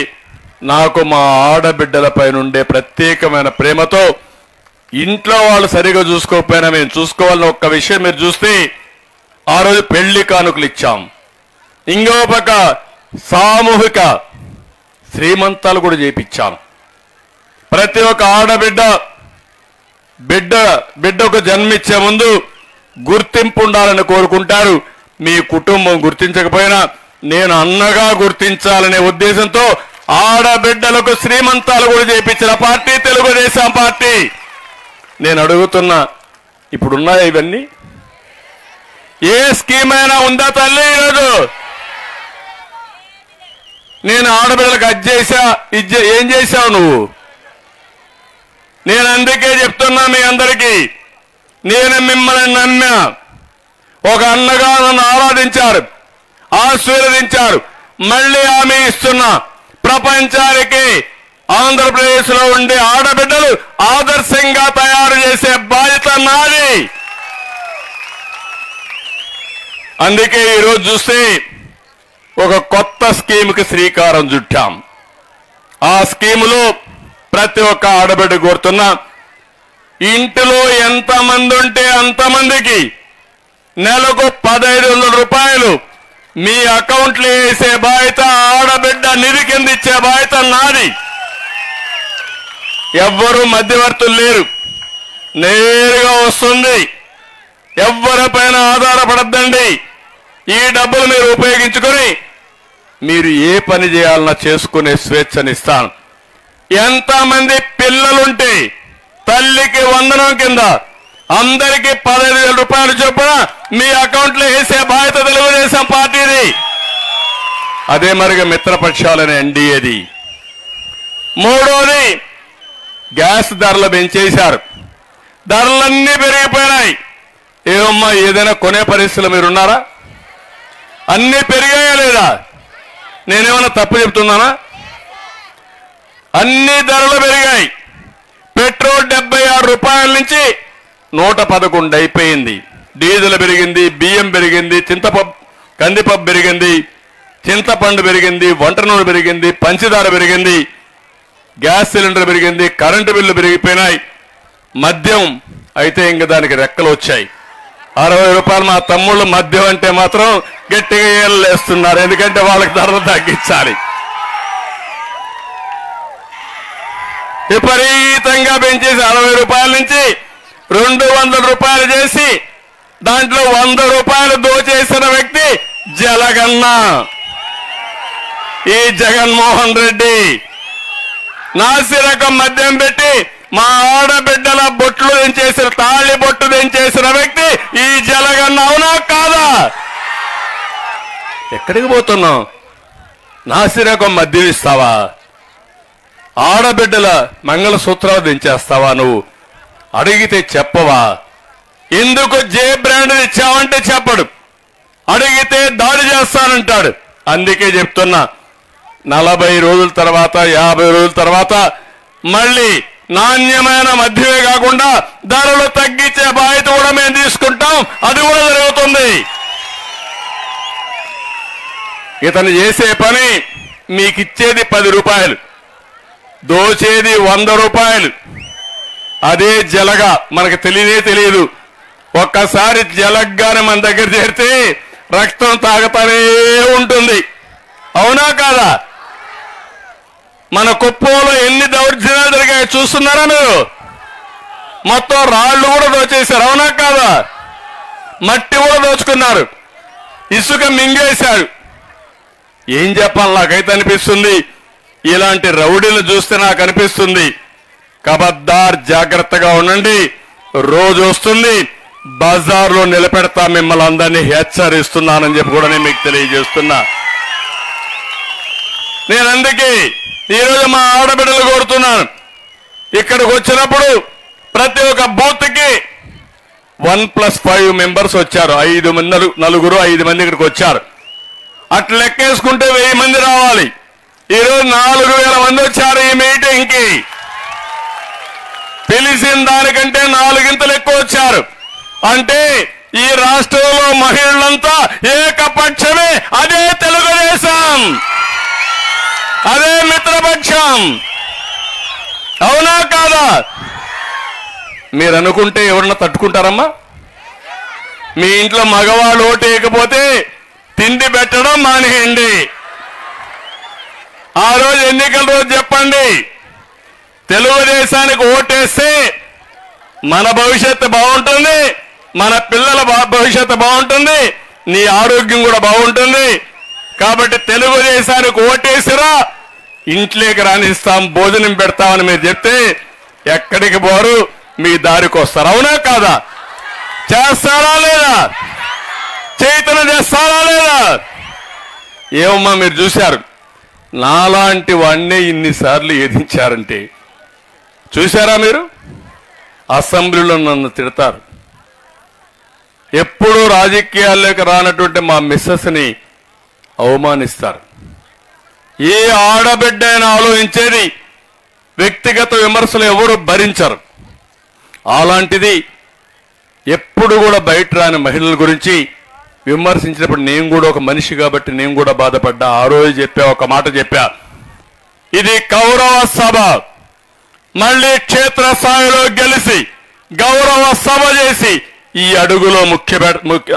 [SPEAKER 1] నాకు మా ఆడబిడ్డలపై నుండే ప్రత్యేకమైన ప్రేమతో, ఇంట్లో వాళ్ళు సరిగా చూసుకోకపోయినా మేము చూసుకోవాలని ఒక్క విషయం మీరు చూస్తే ఆ రోజు పెళ్లి కానుకలు ఇచ్చాం. ఇంకో పక్క సామూహిక శ్రీమంతాలు కూడా చేయించాం. ప్రతి ఒక్క ఆడబిడ్డ బిడ్డకు జన్మించే ముందు గుర్తింపు ఉండాలని కోరుకుంటారు. మీ కుటుంబం గుర్తించకపోయినా నేను అన్నగా గుర్తించాలనే ఉద్దేశంతో ఆడబిడ్డలకు శ్రీమంతాలు కూడా చేయించిన పార్టీ తెలుగుదేశం పార్టీ. నేను అడుగుతున్నా, ఇప్పుడున్నాయా ఇవన్నీ? ఏ స్కీమ్ అయినా ఉందా తల్లి? ఈరోజు నేను ఆడబిడ్డలకు అది చేశా, ఏం చేశావు నువ్వు? నేను అందుకే చెప్తున్నా మీ అందరికీ, నేను మిమ్మల్ని నమ్మా. ఒక అన్నగా నన్ను ఆరాధించారు, ఆశీర్వదించారు. మళ్ళీ హామీ ఇస్తున్నా, ప్రపంచానికి ఆంధ్రప్రదేశ్ లో ఉండే ఆడబిడ్డలు ఆదర్శంగా తయారు చేసే బాధ్యత నాది. అందుకే ఈరోజు చూస్తే ఒక కొత్త స్కీమ్కి శ్రీకారం చుట్టాం. ఆ స్కీములో ప్రతి ఒక్క ఆడబిడ్డ కోరుతున్నా, ఇంటిలో ఎంతమంది ఉంటే అంతమందికి నెలకు 1,500 రూపాయలు మీ అకౌంట్లో వేసే బాధ్యత, ఆడబిడ్డ నిధి కింద ఇచ్చే బాధ్యత నాది. ఎవ్వరూ మధ్యవర్తులు లేరు, నేరుగా వస్తుంది. ఎవ్వరిపైన ఆధారపడద్దండి. ఈ డబ్బులు మీరు ఉపయోగించుకొని మీరు ఏ పని చేయాలన్నా చేసుకునే స్వేచ్ఛనిస్తాను. ఎంతమంది పిల్లలుంటే తల్లికి వందనం కింద అందరికీ 15,000 రూపాయలు చొప్పున మీ అకౌంట్లో వేసే బాధ్యత తెలుగుదేశం పార్టీది. అదే మరిగా మిత్రపక్షాలని ఎన్డీఏది. మూడోది, గ్యాస్ ధరలు పెంచేశారు. ధరలన్నీ పెరిగిపోయినాయి. ఏమమ్మా, ఏదైనా కొనే పరిస్థితులు మీరున్నారా? అన్నీ పెరిగాయా లేదా? నేనేమన్నా తప్పు చెప్తున్నానా? అన్ని ధరలు పెరిగాయి. పెట్రోల్ 76 రూపాయల నుంచి 111 అయిపోయింది. డీజిల్ పెరిగింది, బియ్యం పెరిగింది, కందిపప్పు పెరిగింది, చింతపండు పెరిగింది, వంట నూనె పెరిగింది, పంచదార పెరిగింది, గ్యాస్ సిలిండర్ పెరిగింది, కరెంటు బిల్లు పెరిగిపోయినాయి. మద్యం అయితే ఇంక దానికి రెక్కలు వచ్చాయి. 60 రూపాయలు. మా తమ్ముళ్ళు మద్యం అంటే మాత్రం గట్టిగా ఏళ్ళేస్తున్నారు, ఎందుకంటే వాళ్ళకి ధరలు తగ్గించాలి. విపరీతంగా పెంచేసి 60 రూపాయల నుంచి 200 రూపాయలు చేసి దాంట్లో 100 రూపాయలు దోచేసిన వ్యక్తి జలగన్న. ఈ జగన్మోహన్ రెడ్డి నాసిరకం మద్యం పెట్టి మా ఆడబిడ్డల బొట్లు దించేసిన, తాళి బొట్టు దించేసిన వ్యక్తి ఈ జలగన్న. అవునా కాదా? ఎక్కడికి పోతున్నావు? నాసిరకం మద్యం ఇస్తావా? ఆడబిడ్డల మంగళసూత్రాలు దించేస్తావా? నువ్వు అడిగితే చెప్పవా? ఎందుకు జే బ్రాండ్ ఇచ్చావంటే చెప్పడు, అడిగితే దాడి చేస్తానంటాడు. అందుకే చెప్తున్నా, 40 రోజుల తర్వాత 50 రోజుల తర్వాత మళ్ళీ నాణ్యమైన మద్యమే కాకుండా ధరలు తగ్గించే బాధ్యత కూడా మేము తీసుకుంటాం. అది కూడా జరుగుతుంది. ఇతను చేసే పని మీకు ఇచ్చేది 10 రూపాయలు, దోచేది 100 రూపాయలు. అదే జలగా మనకు తెలియదు. ఒక్కసారి జలగ్గానే మన దగ్గర చేరితే రక్తం తాగుతానే ఉంటుంది. అవునా కాదా? మన కుప్పంలో ఎన్ని దౌర్జన్యాలు జరిగాయి చూస్తున్నారా మీరు? మొత్తం రాళ్లు కూడా దోచేశారు. అవునా కాదా? మట్టి కూడా దోచుకున్నారు, ఇసుక మింగేశారు. ఏం చెప్పాలి? నాకైతే అనిపిస్తుంది, ఇలాంటి రౌడీలు చూస్తే నాకు అనిపిస్తుంది, కబద్దార్ జాగ్రత్తగా ఉండండి. రోజు వస్తుంది, బజార్లో నిలబెడతా, మిమ్మల్ని అందరినీ హెచ్చరిస్తున్నానని చెప్పి కూడా నేను మీకు తెలియజేస్తున్నా. నేను అందుకే ఈరోజు మా ఆడబిడ్డలు కోరుతున్నాను, ఇక్కడికి వచ్చినప్పుడు ప్రతి ఒక్క బూత్ కి 1+5 మెంబర్స్ వచ్చారు. 5 మంది, 5 మంది ఇక్కడికి వచ్చారు. అట్లా లెక్కేసుకుంటే 1000 మంది రావాలి. ఈరోజు 4000 మంది వచ్చారు ఈ మీటింగ్ కి. పిలిచిన దానికంటే 4 గింతలు ఎక్కువ వచ్చారు. అంటే ఈ రాష్ట్రంలో మహిళలంతా ఏకపక్షమే. అదే తెలుగుదేశం, అదే మిత్రపక్షం. అవునా కాదా? మీరు అనుకుంటే ఎవరన్నా తట్టుకుంటారమ్మా? మీ ఇంట్లో మగవాళ్ళు ఓటేయకపోతే తిండి పెట్టడం మానేయండి. ఆ రోజు ఎన్నికల రోజు చెప్పండి, తెలుగుదేశానికి ఓటేస్తే మన భవిష్యత్తు బాగుంటుంది, మన పిల్లల భవిష్యత్తు బాగుంటుంది, నీ ఆరోగ్యం కూడా బాగుంటుంది. కాబట్టి తెలుగుదేశానికి ఓటేసిరా, ఇంట్లోకి రాణిస్తాం, భోజనం పెడతామని మీరు చెప్తే ఎక్కడికి పోరు, మీ దారికి వస్తారు. అవునా కాదా? చేస్తారా లేదా? చైతన్యం చేస్తారా లేదా? ఏమమ్మా మీరు చూశారు, నాలాంటి వాడినే ఇన్నిసార్లు ఎదించారంటే చూశారా మీరు? అసెంబ్లీలో నన్ను తిడతారు. ఎప్పుడూ రాజకీయాల్లోకి రానటువంటి మా మిస్సెస్ని అవమానిస్తారు. ఏ ఆడబిడ్డ అయినా ఆలోచించేది వ్యక్తిగత విమర్శలు ఎవరు భరించరు. అలాంటిది ఎప్పుడు కూడా బయట రాని మహిళల గురించి విమర్శించినప్పుడు నేను కూడా ఒక మనిషి కాబట్టి నేను కూడా బాధపడ్డా. ఆ రోజు ఒక మాట చెప్పా, ఇది గౌరవ సభ, మళ్ళీ క్షేత్రస్థాయిలో గెలిచి గౌరవ సభ చేసి ఈ అడుగులో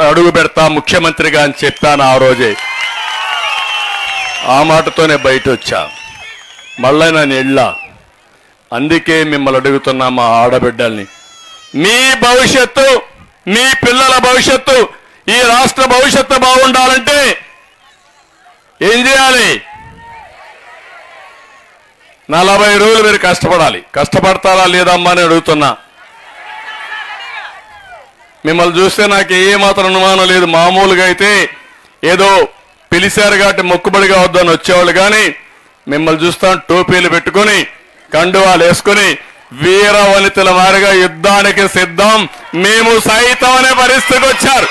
[SPEAKER 1] అడుగు పెడతా ముఖ్యమంత్రిగా అని చెప్పాను ఆ రోజే. ఆ మాటతోనే బయట వచ్చా, మళ్ళీ నేను వెళ్ళా. అందుకే మిమ్మల్ని అడుగుతున్నా, మా ఆడబిడ్డల్ని, మీ భవిష్యత్తు, మీ పిల్లల భవిష్యత్తు, ఈ రాష్ట్ర భవిష్యత్తు బాగుండాలంటే ఏం చేయాలి? 40 రోజులు మీరు కష్టపడాలి. కష్టపడతారా లేదమ్మా అని అడుగుతున్నా. మిమ్మల్ని చూస్తే నాకు ఏమాత్రం అనుమానం లేదు. మామూలుగా అయితే ఏదో పిలిచారు కాబట్టి మొక్కుబడిగా వద్దని వచ్చేవాళ్ళు, కానీ మిమ్మల్ని చూస్తాం టోపీలు పెట్టుకొని కండువాలు వేసుకొని వీర వనితల వారిగా యుద్ధానికి సిద్ధం మేము సైతం అనే పరిస్థితికి వచ్చారు.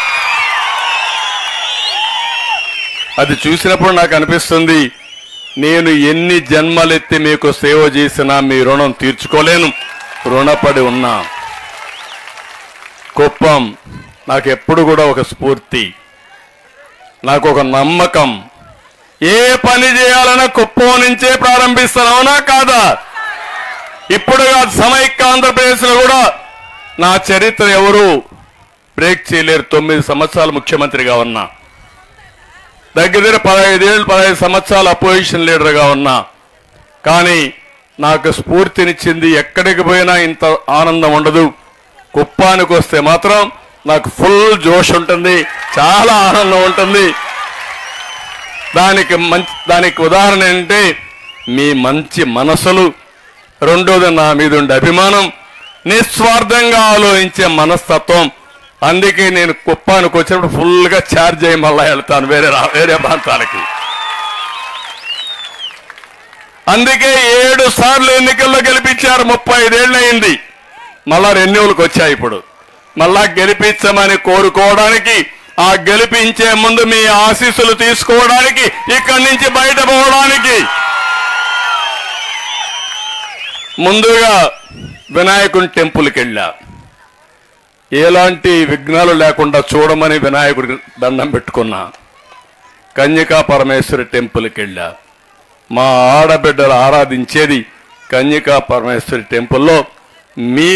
[SPEAKER 1] అది చూసినప్పుడు నాకు అనిపిస్తుంది, నేను ఎన్ని జన్మలెత్తి మీకు సేవ చేసినా మీ రుణం తీర్చుకోలేను, రుణపడి ఉన్నా. కుప్పం నాకు ఎప్పుడు కూడా ఒక స్ఫూర్తి, నాకు ఒక నమ్మకం. ఏ పని చేయాలన్నా కుప్పం నుంచే ప్రారంభిస్తాను. అవునా కాదా? ఇప్పుడు కాదు, సమైక్య ఆంధ్రప్రదేశ్లో కూడా నా చరిత్ర ఎవరు బ్రేక్ చేయలేరు. 9 సంవత్సరాలు ముఖ్యమంత్రిగా ఉన్నా, దగ్గర 15 సంవత్సరాలు అపోజిషన్ లీడర్గా ఉన్నా. కానీ నాకు స్ఫూర్తినిచ్చింది, ఎక్కడికి పోయినా ఇంత ఆనందం ఉండదు, కుప్పానికి వస్తే మాత్రం నాకు ఫుల్ జోష్ ఉంటుంది, చాలా ఆనందం ఉంటుంది. దానికి ఉదాహరణ ఏంటంటే మీ మంచి మనసులు, రెండోది నా మీద ఉండే అభిమానం, నిస్వార్థంగా ఆలోచించే మనస్తత్వం. అందుకే నేను కుప్పానికి వచ్చినప్పుడు ఫుల్గా ఛార్జ్ అయ్యి మళ్ళా వెళ్తాను వేరే ప్రాంతాలకి. అందుకే 7 సార్లు ఎన్నికల్లో గెలిపించారు. 35 ఏళ్ళు అయింది. మళ్ళా రెన్యూవల్కి వచ్చాయి. ఇప్పుడు మళ్ళా గెలిపించమని కోరుకోవడానికి, ఆ గెలిపించే ముందు మీ ఆశీస్సులు తీసుకోవడానికి, ఇక్కడి నుంచి బయట పోవడానికి ముందుగా వినాయకుని టెంపుల్కి వెళ్ళా. ఎలాంటి విఘ్నాలు లేకుండా చూడమని వినాయకుడి దండం పెట్టుకున్నా. కన్యకా పరమేశ్వరి టెంపుల్కి వెళ్ళా. మా ఆడబిడ్డలు ఆరాధించేది కన్యకా పరమేశ్వరి టెంపుల్లో మీ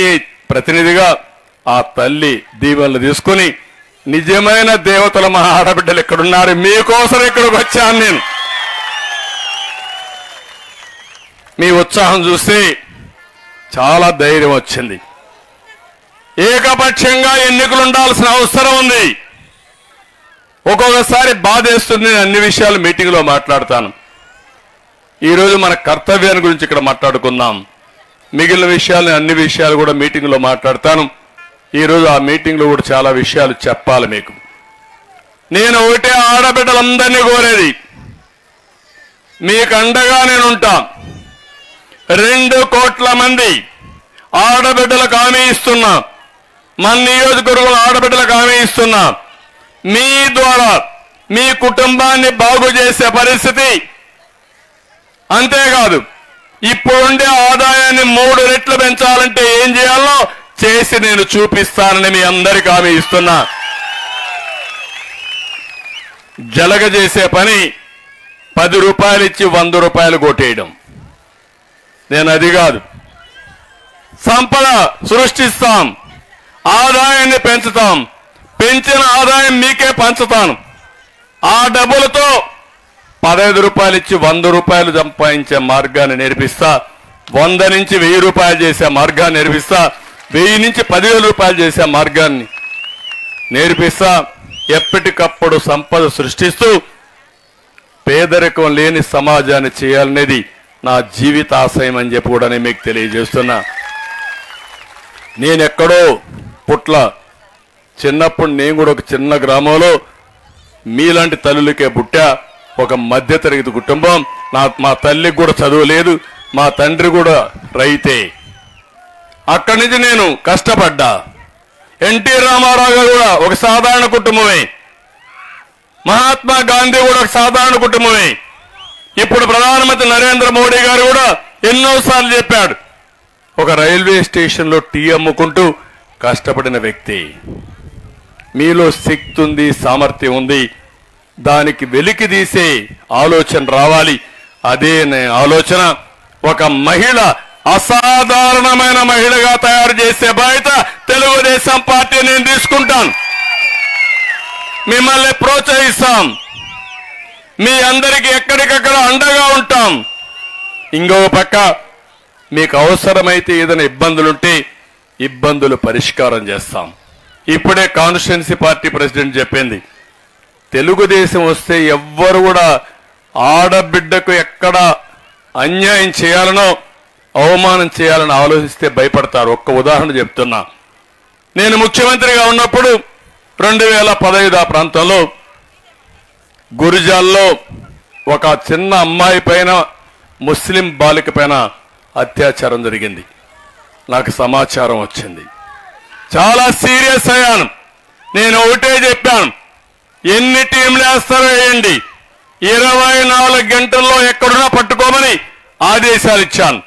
[SPEAKER 1] ప్రతినిధిగా ఆ తల్లి దీవెనలు తీసుకుని, నిజమైన దేవతలు మా ఆడబిడ్డలు ఎక్కడున్నారు, మీకోసం ఇక్కడికి వచ్చాను నేను. మీ ఉత్సాహం చూసి చాలా ధైర్యం వచ్చింది. ఏకపక్షంగా ఎన్నికలు ఉండాల్సిన అవసరం ఉంది. ఒక్కొక్కసారి బాధేస్తుంది. నేను అన్ని విషయాలు మీటింగ్లో మాట్లాడతాను. ఈరోజు మన కర్తవ్యాన్ని గురించి ఇక్కడ మాట్లాడుకుందాం. మిగిలిన విషయాలు, అన్ని విషయాలు కూడా మీటింగ్లో మాట్లాడతాను. ఈరోజు ఆ మీటింగ్లో కూడా చాలా విషయాలు చెప్పాలి మీకు. నేను ఒకటే ఆడబిడ్డలందరినీ కోరేది, మీకు అండగా నేను ఉంటా. 2 కోట్ల మంది ఆడబిడ్డలకు హామీ ఇస్తున్నా. మన నియోజకవర్గంలో ఆడబిడ్డలకు హామీ ఇస్తున్నా. మీ ద్వారా మీ కుటుంబాన్ని బాగు చేసే పరిస్థితి, అంతేకాదు ఇప్పుడుండే ఆదాయాన్ని 3 రెట్లు పెంచాలంటే ఏం చేయాలో చేసి నేను చూపిస్తానని మీ అందరికీ హామీ ఇస్తున్నా. జలగ చేసే పని 10 రూపాయలు ఇచ్చి 100 రూపాయలు కొట్టేయడం. నేను అది కాదు, సంపద సృష్టిస్తాం, ఆదాయాన్ని పెంచుతాం, పెంచిన ఆదాయం మీకే పంచుతాను. ఆ డబ్బులతో 15 రూపాయలు ఇచ్చి 100 రూపాయలు సంపాదించే మార్గాన్ని నేర్పిస్తా. 100 నుంచి 1000 రూపాయలు చేసే మార్గాన్ని నేర్పిస్తా. 1000 నుంచి 10,000 రూపాయలు చేసే మార్గాన్ని నేర్పిస్తా. ఎప్పటికప్పుడు సంపద సృష్టిస్తూ పేదరికం లేని సమాజాన్ని చేయాలనేది నా జీవిత ఆశయం అని చెప్పి కూడా నేను మీకు తెలియజేస్తున్నా. నేనెక్కడో పుట్ల, చిన్నప్పుడు నేను కూడా ఒక చిన్న గ్రామంలో మీలాంటి తల్లులకే పుట్టా. ఒక మధ్యతరగతి కుటుంబం. మా తల్లికి కూడా చదువు లేదు, మా తండ్రి కూడా రైతే. అక్కడి నుంచి నేను కష్టపడ్డా. ఎన్టీ రామారావు గారు కూడా ఒక సాధారణ కుటుంబమే, మహాత్మా గాంధీ కూడా ఒక సాధారణ కుటుంబమే. ఇప్పుడు ప్రధానమంత్రి నరేంద్ర మోడీ గారు కూడా ఎన్నోసార్లు చెప్పాడు, ఒక రైల్వే స్టేషన్లో టీ అమ్ముకుంటూ కష్టపడిన వ్యక్తి. మీలో శక్తి ఉంది, సామర్థ్యం ఉంది, దానికి వెలికి తీసే ఆలోచన రావాలి. అదే ఆలోచన ఒక మహిళ, అసాధారణమైన మహిళగా తయారు చేసే బాధ్యత తెలుగుదేశం పార్టీ నేను తీసుకుంటాను. మిమ్మల్ని ప్రోత్సహిస్తాం, మీ అందరికీ ఎక్కడికక్కడ అండగా ఉంటాం. ఇంకో పక్క మీకు అవసరమైతే ఏదైనా ఇబ్బందులుంటే ఇబ్బందులు పరిష్కారం చేస్తాం. ఇప్పుడే కాన్స్టిట్యుయెన్సీ పార్టీ ప్రెసిడెంట్ చెప్పింది, తెలుగుదేశం వస్తే ఎవ్వరు కూడా ఆడబిడ్డకు ఎక్కడ అన్యాయం చేయాలనో అవమానం చేయాలని ఆలోచిస్తే భయపడతారు. ఒక్క ఉదాహరణ చెప్తున్నా. నేను ముఖ్యమంత్రిగా ఉన్నప్పుడు 2015 ఆ ప్రాంతంలో గురిజాల్లో ఒక చిన్న అమ్మాయి పైన, ముస్లిం బాలిక పైన అత్యాచారం జరిగింది. నాకు సమాచారం వచ్చింది. చాలా సీరియస్ అయ్యాను. నేను ఒకటే చెప్పాను, ఎన్ని టీంలు వేస్తారో వేయండి, 24 గంటల్లో ఎక్కడున్నా పట్టుకోమని ఆదేశాలు ఇచ్చాను.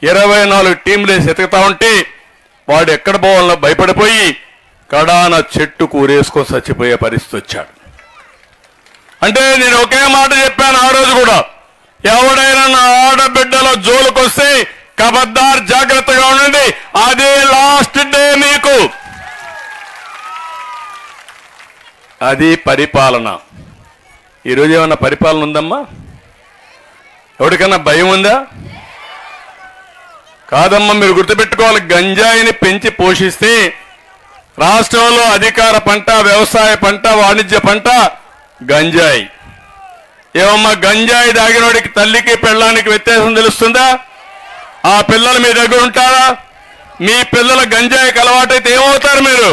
[SPEAKER 1] 24 టీంలు వేసి ఎతుకుతా ఉంటే వాడు ఎక్కడ పోవాలన్నా భయపడిపోయి కడాన చెట్టు కూరేసుకొని చచ్చిపోయే పరిస్థితి వచ్చాడు. అంటే నేను ఒకే మాట చెప్పాను ఆ రోజు కూడా, ఎవడైనా నా ఆడబిడ్డల జోలుకొస్తే ఖబర్దార్, జాగ్రత్తగా ఉండండి, అదే లాస్ట్ డే మీకు. అది పరిపాలన. ఈరోజు ఏమన్నా పరిపాలన ఉందమ్మా? ఎవరికన్నా భయం ఉందా? కాదమ్మా, మీరు గుర్తుపెట్టుకోవాలి, గంజాయిని పెంచి పోషిస్తే రాష్ట్రంలో అధికార పంట, వ్యవసాయ పంట, వాణిజ్య పంట గంజాయి. ఏమమ్మా, గంజాయి దాగినోడికి తల్లికి పెళ్ళానికి వ్యత్యాసం తెలుస్తుందా? ఆ పిల్లలు మీ దగ్గర ఉంటారా? మీ పిల్లల గంజాయికి అలవాటైతే ఏమవుతారు మీరు?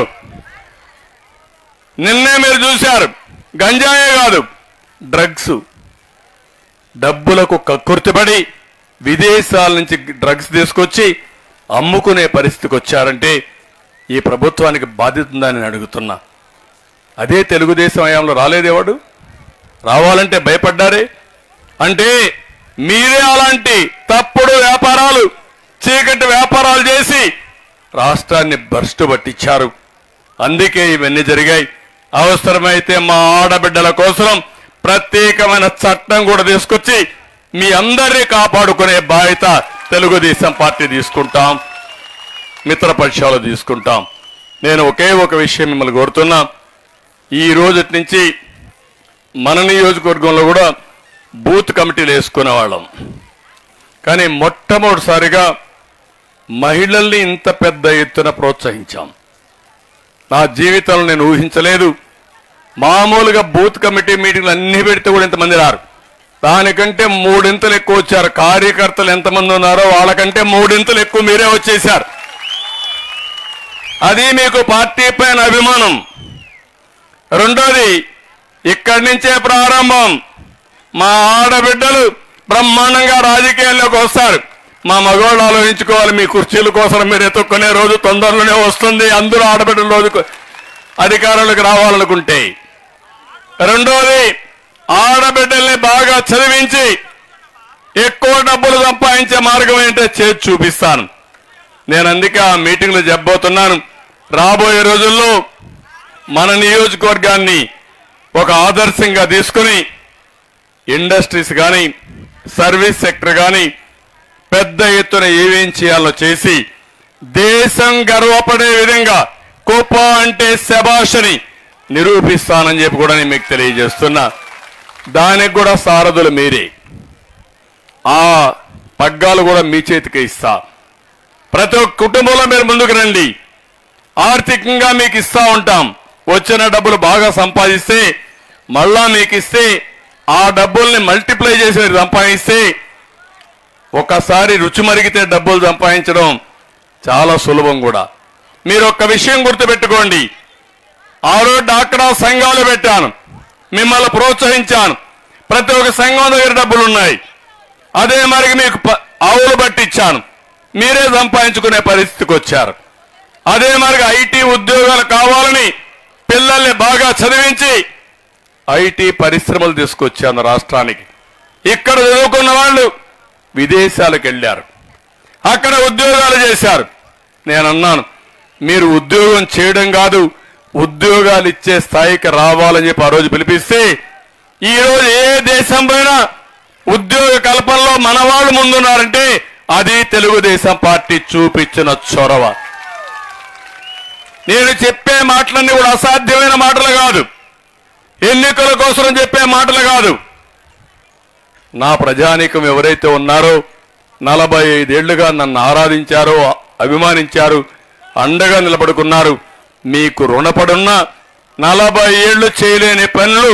[SPEAKER 1] నిన్నే మీరు చూశారు, గంజాయే కాదు డ్రగ్స్, డబ్బులకు కక్కుర్తిపడి విదేశాల నుంచి డ్రగ్స్ తీసుకొచ్చి అమ్ముకునే పరిస్థితికి వచ్చారంటే ఈ ప్రభుత్వానికి బాధ్యత ఉందని నేను అడుగుతున్నా. అదే తెలుగుదేశం హయాంలో రాలేదేవాడు, రావాలంటే భయపడ్డారే. అంటే మీరే అలాంటి తప్పుడు వ్యాపారాలు, చీకటి వ్యాపారాలు చేసి రాష్ట్రాన్ని భ్రష్టు పట్టించారు. అందుకే ఇవన్నీ జరిగాయి. అవసరమైతే మా ఆడబిడ్డల కోసం ప్రత్యేకమైన చట్టం కూడా తీసుకొచ్చి మీ అందరినీ కాపాడుకునే బాధ్యత తెలుగుదేశం పార్టీ తీసుకుంటాం, మిత్రపక్షాలు తీసుకుంటాం. నేను ఒకే ఒక విషయం మిమ్మల్ని కోరుతున్నా. ఈ రోజు నుంచి మన నియోజకవర్గంలో కూడా బూత్ కమిటీలు వేసుకునేవాళ్ళం, కానీ మొట్టమొదటిసారిగా మహిళల్ని ఇంత పెద్ద ఎత్తున ప్రోత్సహించాం. నా జీవితంలో నేను ఊహించలేదు. మామూలుగా బూత్ కమిటీ మీటింగ్లు అన్ని పెడితే కూడా ఇంతమంది రారు, దానికంటే మూడింతలు ఎక్కువ వచ్చారు. కార్యకర్తలు ఎంతమంది ఉన్నారో వాళ్ళకంటే మూడింతలు ఎక్కువ మీరే వచ్చేశారు. అది మీకు పార్టీ పైన అభిమానం. రెండోది, ఇక్కడి నుంచే ప్రారంభం. మా ఆడబిడ్డలు బ్రహ్మాండంగా రాజకీయాల్లోకి వస్తారు. మా మగవాళ్ళు ఆలోచించుకోవాలి, మీ కుర్చీల కోసం మీరు ఎత్తుక్కునే రోజు తొందరలోనే వస్తుంది. అందరూ ఆడబిడ్డల రోజు అధికారంలోకి రావాలనుకుంటే. రెండోది, ఆడబిడ్డల్ని బాగా చదివించి ఎక్కువ డబ్బులు సంపాదించే మార్గం ఏంటో చేసి చూపిస్తాను. నేను అందుకే ఆ మీటింగ్లో చెప్పబోతున్నాను. రాబోయే రోజుల్లో మన నియోజకవర్గాన్ని ఒక ఆదర్శంగా తీసుకుని ఇండస్ట్రీస్ కానీ, సర్వీస్ సెక్టర్ కానీ పెద్ద ఎత్తున ఏమేం చేయాలో చేసి దేశం గర్వపడే విధంగా కుప్ప అంటే శభాషని నిరూపిస్తానని చెప్పి కూడా నేను మీకు తెలియజేస్తున్నా. దానికి కూడా సారథులు మీరే. ఆ పగ్గాలు కూడా మీ చేతికి ఇస్తా. ప్రతి ఒక్క కుటుంబంలో మీరు ముందుకు రండి. ఆర్థికంగా మీకు ఇస్తా ఉంటాం. వచ్చిన డబ్బులు బాగా సంపాదిస్తే మళ్ళా మీకు ఇస్తే ఆ డబ్బుల్ని మల్టిప్లై చేసి మీరు సంపాదిస్తే ఒకసారి రుచి మరిగితే డబ్బులు సంపాదించడం చాలా సులభం కూడా. మీరు ఒక్క విషయం గుర్తుపెట్టుకోండి. ఆ రోజు డాక్రా సంఘాలు పెట్టాను, మిమ్మల్ని ప్రోత్సహించాను. ప్రతి ఒక్క సంఘం దగ్గర డబ్బులు ఉన్నాయి. అదే మరి మీకు ఆవులు పట్టించాను, మీరే సంపాదించుకునే పరిస్థితికి వచ్చారు. అదే మరి ఐటీ ఉద్యోగాలు కావాలని పిల్లల్ని బాగా చదివించి ఐటీ పరిశ్రమలు తీసుకొచ్చాను రాష్ట్రానికి. ఇక్కడ చదువుకున్న వాళ్ళు విదేశాలకు వెళ్ళారు, అక్కడ ఉద్యోగాలు చేశారు. నేను అన్నాను, మీరు ఉద్యోగం చేయడం కాదు, ఉద్యోగాలు ఇచ్చే స్థాయికి రావాలని చెప్పి ఆ రోజు పిలిపిస్తే ఈ రోజు ఏ దేశం పైన ఉద్యోగ కల్పనలో మన వాళ్ళు ముందున్నారంటే అది తెలుగుదేశం పార్టీ చూపించిన చొరవ. నేను చెప్పే మాటలన్నీ కూడా అసాధ్యమైన మాటలు కాదు, ఎన్నికల కోసం చెప్పే మాటలు కాదు. నా ప్రజానీకం ఎవరైతే ఉన్నారో 45 ఏళ్లుగా నన్ను ఆరాధించారో, అభిమానించారు, అండగా నిలబడుకున్నారు, మీకు రుణపడున్న 40 ఏళ్లు చేయలేని పనులు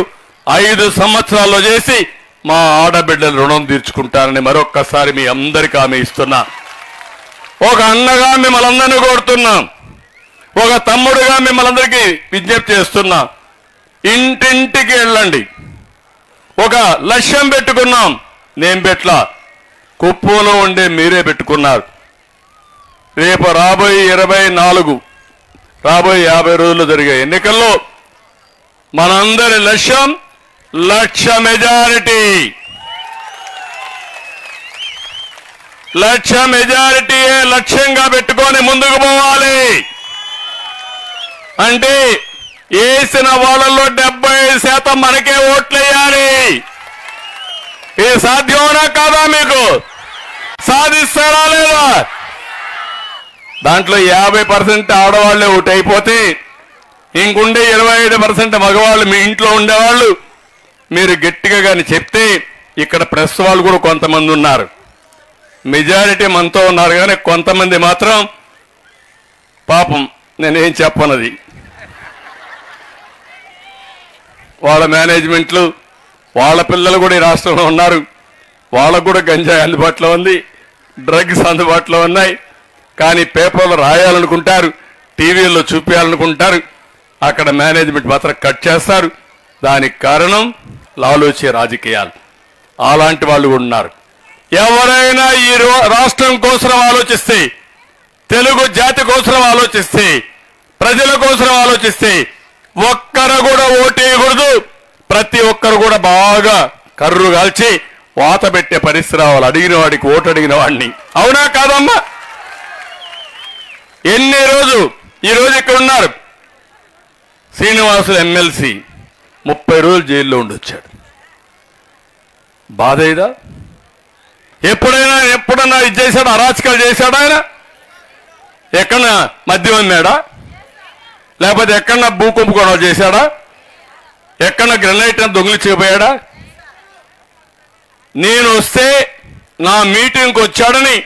[SPEAKER 1] 5 సంవత్సరాల్లో చేసి మా ఆడబిడ్డల రుణం తీర్చుకుంటానని మరొక్కసారి మీ అందరికీ హామీ ఇస్తున్నా. ఒక అన్నగా మిమ్మల్ని అందరినీ కోరుతున్నాం, ఒక తమ్ముడుగా మిమ్మల్ని అందరికీ విజ్ఞప్తి చేస్తున్నా. ఇంటింటికి వెళ్ళండి. ఒక లక్ష్యం పెట్టుకున్నాం, నేను పెట్లా, కుప్పంలో ఉండే మీరే పెట్టుకున్నారు. రేపు రాబోయే 24 రాబోయే 50 రోజుల్లో జరిగే ఎన్నికల్లో మనందరి లక్ష్యం 1,00,000 మెజారిటీ. 1,00,000 మెజారిటీయే లక్ష్యంగా పెట్టుకొని ముందుకు పోవాలి. అంటే వేసిన వాళ్ళల్లో 75% మనకే ఓట్లేయాలి. ఇది సాధ్యమేనా కాదా? మీకు సాధిస్తారా లేదా? దాంట్లో 50% ఆడవాళ్లే ఓటు అయిపోతే ఇంకుండే 25% మగవాళ్ళు మీ ఇంట్లో ఉండేవాళ్ళు. మీరు గట్టిగా కానీ చెప్తే ఇక్కడ ప్రెస్ వాళ్ళు కూడా కొంతమంది ఉన్నారు, మెజారిటీ మనతో ఉన్నారు, కానీ కొంతమంది మాత్రం పాపం నేనేం చెప్పనది, వాళ్ళ మేనేజ్మెంట్లు వాళ్ళ పిల్లలు కూడా ఈ రాష్ట్రంలో ఉన్నారు. వాళ్ళకు కూడా గంజాయి అందుబాటులో ఉంది, డ్రగ్స్ అందుబాటులో ఉన్నాయి. కానీ పేపర్లో రాయాలనుకుంటారు, టీవీల్లో చూపించాలనుకుంటారు. అక్కడ మేనేజ్మెంట్ మాత్రం కట్ చేస్తారు. దానికి కారణం లాలూచే రాజకీయాలు. అలాంటి వాళ్ళు కూడా ఉన్నారు. ఎవరైనా ఈ రాష్ట్రం కోసం ఆలోచిస్తే, తెలుగు జాతి కోసం ఆలోచిస్తే, ప్రజల కోసం ఆలోచిస్తే ఒక్కరు కూడా ఓటేయకూడదు. ప్రతి ఒక్కరు కూడా బాగా కర్రు కాల్చి వాత పెట్టే పరిస్థితి రావాలి. అడిగిన వాడికి ఓటు అడిగిన వాడిని. అవునా కాదమ్మా? ఈ రోజు ఇక్కడ ఉన్నారు శ్రీనివాసులు ఎమ్మెల్సీ 30 రోజులు జైల్లో ఉండొచ్చాడు. బాధ ఇదా? ఎప్పుడన్నా ఇది చేశాడు? అరాచకాలు చేశాడా ఆయన? ఎక్కడన్నా మద్యం అమ్మాడా? లేకపోతే ఎక్కడన్నా భూ కుంభకోణాలు చేశాడా? ఎక్కడన్నా గ్రెనైట్ దొంగిలించకపోయాడా? నేను వస్తే నా మీటింగ్కి వచ్చాడని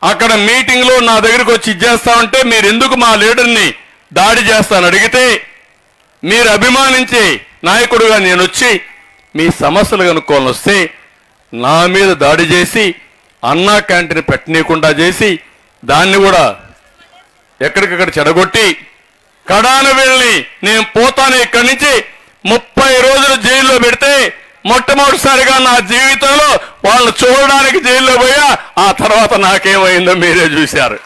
[SPEAKER 1] అక్కడ మీటింగ్లో నా దగ్గరికి వచ్చి ఇచ్చేస్తామంటే మీరు ఎందుకు మా లీడర్ని దాడి చేస్తాను అడిగితే, మీరు అభిమానించే నాయకుడుగా నేను వచ్చి మీ సమస్యలు కనుక్కోవాలని వస్తే నా మీద దాడి చేసి అన్నా క్యాంటీన్ పెట్టనీయకుండా చేసి దాన్ని కూడా ఎక్కడికక్కడ చెడగొట్టి కడాన వెళ్ళి నేను పోతాను ఇక్కడి నుంచి 30 రోజులు జైల్లో పెడితే మొట్టమొదటిసారిగా నా జీవితంలో వాళ్ళు చూడడానికి జైల్లో పోయా. ఆ తర్వాత నాకేమైందో మీరే చూశారు.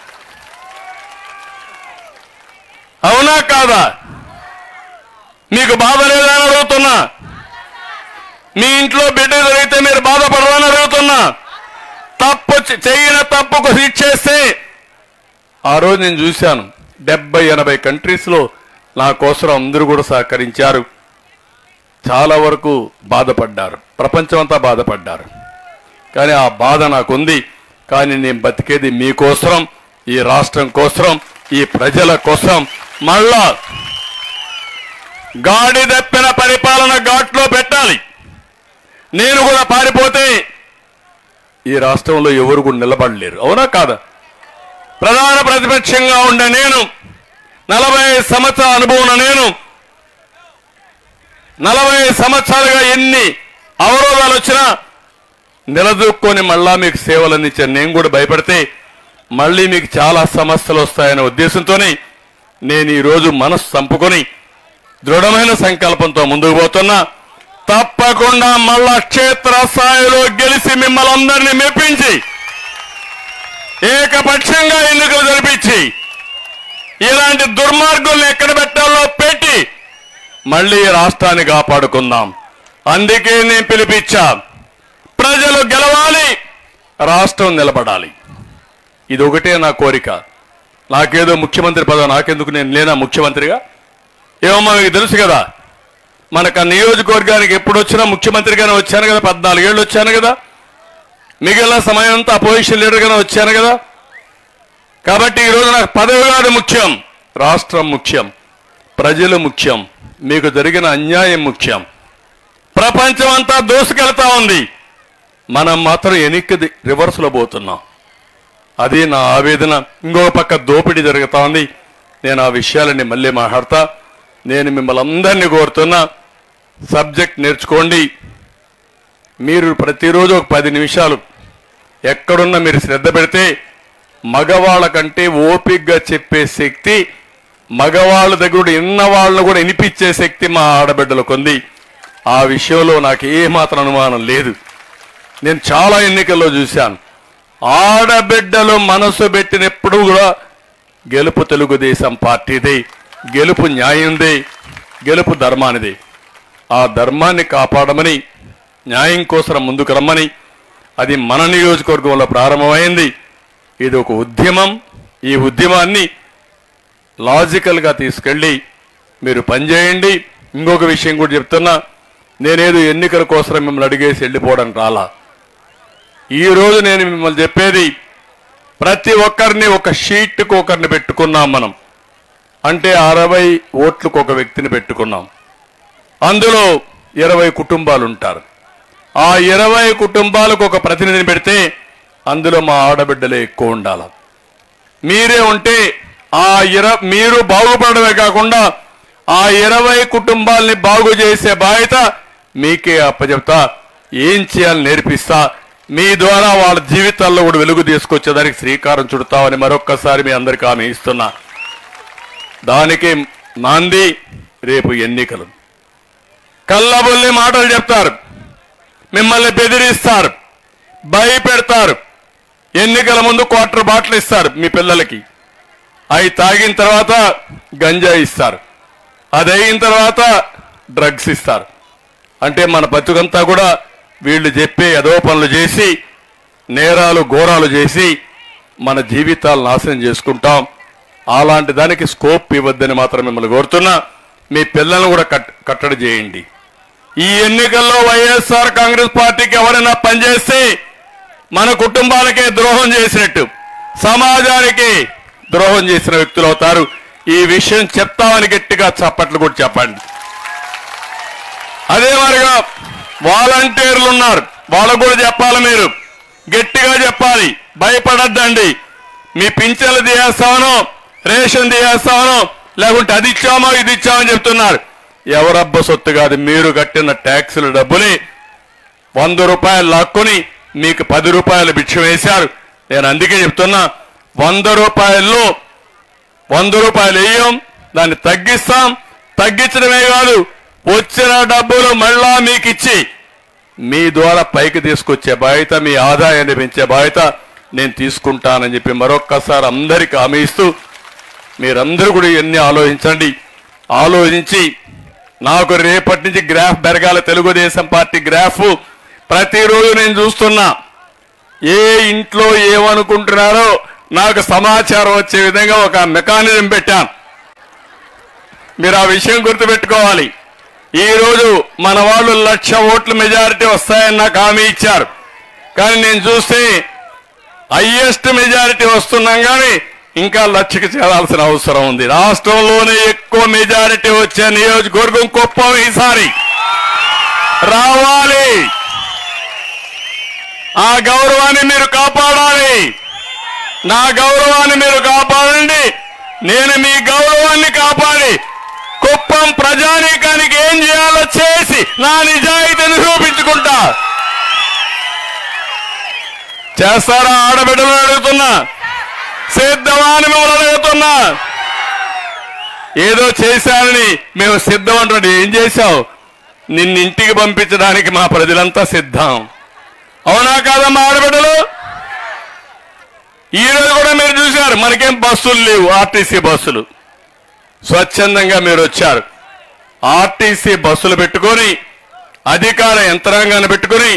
[SPEAKER 1] అవునా కాదా? మీకు బాధ లేదా అని అడుగుతున్నా. మీ ఇంట్లో బిడ్డ జరిగితే మీరు బాధపడరని అడుగుతున్నా. చేయని తప్పుకు శిక్షేస్తే ఆ రోజు నేను చూశాను 70-80 కంట్రీస్లో నా కోసం అందరూ కూడా సహకరించారు. చాలా వరకు బాధపడ్డారు. ప్రపంచమంతా బాధపడ్డారు. కానీ ఆ బాధ నాకుంది. కానీ నేను బతికేది మీకోసం, ఈ రాష్ట్రం కోసం, ఈ ప్రజల కోసం. మళ్ళా గాడి దప్పిన పరిపాలన ఘాట్లో పెట్టాలి. నేను కూడా పారిపోతే ఈ రాష్ట్రంలో ఎవరు కూడా నిలబడలేరు. అవునా కాదా? ప్రధాన ప్రతిపక్షంగా ఉండే నేను 45 సంవత్సరాల అనుభవం నేను 40 సంవత్సరాలుగా ఎన్ని అవరోధాలు వచ్చినా నిలదొక్కుని మళ్ళా మీకు సేవలు అందించాను. నేను కూడా భయపడితే మళ్ళీ మీకు చాలా సమస్యలు వస్తాయనే ఉద్దేశంతోనే నేను ఈరోజు మనసు చంపుకొని దృఢమైన సంకల్పంతో ముందుకు పోతున్నా. తప్పకుండా మళ్ళా క్షేత్రస్థాయిలో గెలిచి మిమ్మల్ని అందరినీ మెప్పించి ఏకపక్షంగా ఎన్నికలు జరిపించి ఇలాంటి దుర్మార్గుల్ని ఎక్కడ పెట్టాలో పెట్టి మళ్ళీ రాష్ట్రాన్ని కాపాడుకుందాం. అందుకే నేను పిలిపించా. ప్రజలు గెలవాలి, రాష్ట్రం నిలబడాలి. ఇది ఒకటే నా కోరిక. నాకేదో ముఖ్యమంత్రి పదవి నాకెందుకు, నేను లేనా ముఖ్యమంత్రిగా? ఏమో మీకు తెలుసు కదా, మనకు నియోజకవర్గానికి ఎప్పుడు వచ్చినా ముఖ్యమంత్రిగానే వచ్చాను కదా. 14 ఏళ్ళు వచ్చాను కదా. మిగిలిన సమయం అంతా అపోజిషన్ లీడర్గానే వచ్చాను కదా. కాబట్టి ఈరోజు నాకు పదవి కాదు ముఖ్యం, రాష్ట్రం ముఖ్యం, ప్రజలు ముఖ్యం, మీకు జరిగిన అన్యాయం ముఖ్యం. ప్రపంచం అంతా దోసుకెళ్తా ఉంది, మనం మాత్రం వెనక్కి రివర్స్లో పోతున్నాం. అది నా ఆవేదన. ఇంకో పక్క దోపిడీ జరుగుతూ ఉంది. నేను ఆ విషయాలన్నీ మళ్ళీ మాట్లాడతా. నేను మిమ్మల్ని అందరినీ కోరుతున్నా, సబ్జెక్ట్ నేర్చుకోండి. మీరు ప్రతిరోజు ఒక 10 నిమిషాలు ఎక్కడున్నా మీరు శ్రద్ధ పెడితే మగవాళ్ళ కంటే ఓపికగా చెప్పే శక్తి, మగవాళ్ళ దగ్గర విన్న వాళ్ళను కూడా వినిపించే శక్తి మా ఆడబిడ్డలకు ఉంది. ఆ విషయంలో నాకు ఏమాత్రం అనుమానం లేదు. నేను చాలా ఎన్నికల్లో చూశాను, ఆడబిడ్డలు మనసు పెట్టినప్పుడు కూడా గెలుపు తెలుగుదేశం పార్టీదే, గెలుపు న్యాయందే, గెలుపు ధర్మానిదే. ఆ ధర్మాన్ని కాపాడమని, న్యాయం కోసం ముందుకు రమ్మని, అది మన నియోజకవర్గంలో ప్రారంభమైంది. ఇది ఒక ఉద్యమం. ఈ ఉద్యమాన్ని లాజికల్గా తీసుకెళ్ళి మీరు పనిచేయండి. ఇంకొక విషయం కూడా చెప్తున్నా, నేనేదో ఎన్నికల కోసం మిమ్మల్ని అడిగేసి వెళ్ళిపోవడానికి రాలా. ఈరోజు నేను మిమ్మల్ని చెప్పేది, ప్రతి ఒక్కరిని ఒక షీట్కు ఒకరిని పెట్టుకున్నాం మనం. అంటే 60 ఓట్లకు ఒక వ్యక్తిని పెట్టుకున్నాం. అందులో 20 కుటుంబాలు ఉంటారు. ఆ 20 కుటుంబాలకు ఒక ప్రతినిధిని పెడితే అందులో మా ఆడబిడ్డలే ఎక్కువ ఉండాలి. మీరే ఉంటే మీరు బాగుపడమే కాకుండా ఆ 20 కుటుంబాలని బాగు చేసే బాధ్యత మీకే అప్పచెప్తా. ఏం చేయాలని నేర్పిస్తా. మీ ద్వారా వాళ్ళ జీవితాల్లో కూడా వెలుగు తీసుకొచ్చేదానికి శ్రీకారం చుడతామని మరొక్కసారి మీ అందరికీ హామీ ఇస్తున్నా. దానికి నాంది రేపు ఎన్నికలు. కల్లబొల్లి మాటలు చెప్తారు, మిమ్మల్ని బెదిరిస్తారు, భయపెడతారు. ఎన్నికల ముందు క్వార్టర్ బాటిల్ ఇస్తారు మీ పిల్లలకి, అవి తాగిన తర్వాత గంజా ఇస్తారు, అది అయిన తర్వాత డ్రగ్స్ ఇస్తారు. అంటే మన బతుకంతా కూడా వీళ్ళు చెప్పే ఏదో పనులు చేసి నేరాలు ఘోరాలు చేసి మన జీవితాలు నాశనం చేసుకుంటాం. అలాంటి దానికి స్కోప్ ఇవ్వద్దని మాత్రం మిమ్మల్ని కోరుతున్నా. మీ పిల్లలను కూడా కట్టడి చేయండి. ఈ ఎన్నికల్లో వైఎస్ఆర్ కాంగ్రెస్ పార్టీకి ఎవరైనా పనిచేస్తే మన కుటుంబాలకే ద్రోహం చేసినట్టు, సమాజానికి ద్రోహం చేసిన వ్యక్తులు అవుతారు. ఈ విషయం చెప్తామని గట్టిగా చప్పట్లు కూడా చెప్పండి. అదే మరిగా వాలంటీర్లు ఉన్నారు, వాళ్ళకు కూడా చెప్పాలి, మీరు గట్టిగా చెప్పాలి, భయపడద్దండి. మీ పింఛన్లు తీయేస్తామనో రేషన్ తీయేస్తామనో లేకుంటే అది ఇచ్చామో ఇది ఇచ్చామని చెప్తున్నారు. ఎవరబ్బ సొత్తు కాదు, మీరు కట్టిన ట్యాక్సుల డబ్బుని 100 రూపాయలు లాక్కొని మీకు 10 రూపాయలు భిక్ష వేశారు. నేను అందుకే చెప్తున్నా, 100 రూపాయల్లో 100 రూపాయలు వేయం, దాన్ని తగ్గిస్తాం. తగ్గించడమే కాదు, వచ్చిన డబ్బులు మళ్ళా మీకు ఇచ్చి మీ ద్వారా పైకి తీసుకొచ్చే బాధ్యత, మీ ఆదాయాన్ని పెంచే బాధ్యత నేను తీసుకుంటానని చెప్పి మరొక్కసారి అందరికీ హామీ ఇస్తూ, మీరందరూ కూడా ఇవన్నీ ఆలోచించండి. ఆలోచించి నాకు రేపటి నుంచి గ్రాఫ్ పెరగాల, తెలుగుదేశం పార్టీ గ్రాఫ్ ప్రతిరోజు నేను చూస్తున్నా. ఏ ఇంట్లో ఏమనుకుంటున్నారో నాకు సమాచారం వచ్చే విధంగా ఒక మెకానిజం పెట్టాను. మీరు ఆ విషయం గుర్తుపెట్టుకోవాలి. ఈ రోజు మన వాళ్ళు 1,00,000 ఓట్ల మెజారిటీ వస్తాయని నాకు హామీ ఇచ్చారు. కానీ నేను చూస్తే హైయెస్ట్ మెజారిటీ వస్తున్నాం, కానీ ఇంకా 1,00,000కి చేరాల్సిన అవసరం ఉంది. రాష్ట్రంలోనే ఎక్కువ మెజారిటీ వచ్చే నియోజకవర్గం కుప్పం ఈసారి రావాలి. ఆ గౌరవాన్ని మీరు కాపాడాలి. నా గౌరవాన్ని మీరు కాపాడండి, నేను మీ గౌరవాన్ని కాపాడి కుప్పం ప్రజానీకానికి ఏం చేయాలో చేసి నా నిజాయితీని నిరూపించుకుంటా. చేస్తారా? ఆడబిడ్డలు అడుగుతున్నా, సిద్ధమా అని మేము అడుగుతున్నా. ఏదో చేశానని మేము సిద్ధం అంటున్నాడు. ఏం చేశావు? నిన్ను ఇంటికి పంపించడానికి మా ప్రజలంతా సిద్ధం. అవునా కాదమ్మా ఆడబిడ్డలు? ఈ రోజు కూడా మీరు చూశారు, మనకేం బస్సులు లేవు, ఆర్టీసీ బస్సులు. స్వచ్ఛందంగా మీరు వచ్చారు. ఆర్టీసీ బస్సులు పెట్టుకొని అధికార యంత్రాంగాన్ని పెట్టుకొని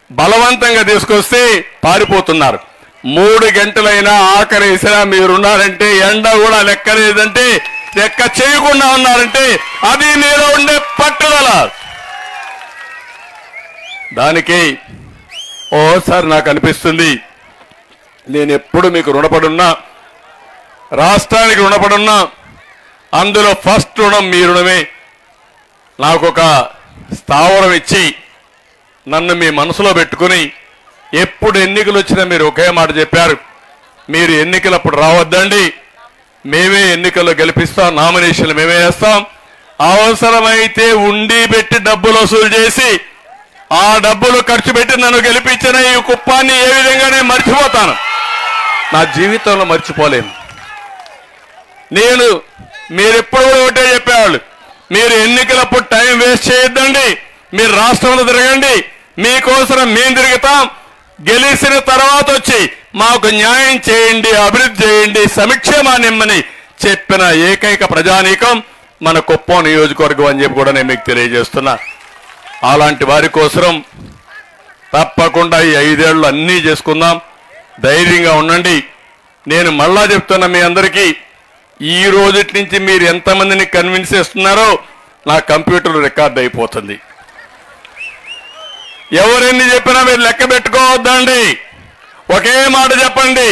[SPEAKER 1] బలవంతంగా తీసుకొస్తే పారిపోతున్నారు. 3 గంటలైనా ఆఖరేసినా మీరున్నారంటే, ఎండ కూడా లెక్కలేదంటే, లెక్క చేయకుండా ఉన్నారంటే అది మీలో ఉండే పట్టుదల. దానికి ఓసారి నాకు అనిపిస్తుంది, నేను ఎప్పుడు మీకు రుణపడున్నా, రాష్ట్రానికి రుణపడున్నా. అందులో ఫస్ట్ రుణం మీ రుణమే. నాకు ఒక స్థావరం ఇచ్చి నన్ను మీ మనసులో పెట్టుకుని ఎప్పుడు ఎన్నికలు వచ్చినా మీరు ఒకే మాట చెప్పారు, మీరు ఎన్నికలప్పుడు రావద్దండి, మేమే ఎన్నికల్లో గెలిపిస్తాం, నామినేషన్లు మేమే వేస్తాం, అవసరమైతే ఉండి పెట్టి డబ్బులు వసూలు చేసి ఆ డబ్బులు ఖర్చు పెట్టి నన్ను గెలిపించిన ఈ కుప్పాన్ని ఏ విధంగానే మర్చిపోతాను, నా జీవితంలో మర్చిపోలేను. నేను మీరెప్పుడు ఒకటే చెప్పేవాళ్ళు, మీరు ఎన్నికలప్పుడు టైం వేస్ట్ చేయొద్దండి, మీరు రాష్ట్రంలో తిరగండి, మీకోసం మేము తిరుగుతాం, గెలిచిన తర్వాత వచ్చి మాకు న్యాయం చేయండి, అభివృద్ధి చేయండి, సంక్షేమాన్ని ఇమ్మని చెప్పిన ఏకైక ప్రజానీకం మన కుప్పం నియోజకవర్గం అని చెప్పి కూడా నేను మీకు తెలియజేస్తున్నా. అలాంటి వారి కోసం తప్పకుండా ఈ 5 ఏళ్ళు అన్నీ చేసుకుందాం. ధైర్యంగా ఉండండి. నేను మళ్ళా చెప్తున్నా మీ అందరికీ, ఈ రోజు నుంచి మీరు ఎంతమందిని కన్విన్స్ చేస్తున్నారో నా కంప్యూటర్ రికార్డ్ అయిపోతుంది. ఎవరెన్ని చెప్పినా మీరు లెక్క పెట్టుకోవద్దండి. ఒకే మాట చెప్పండి.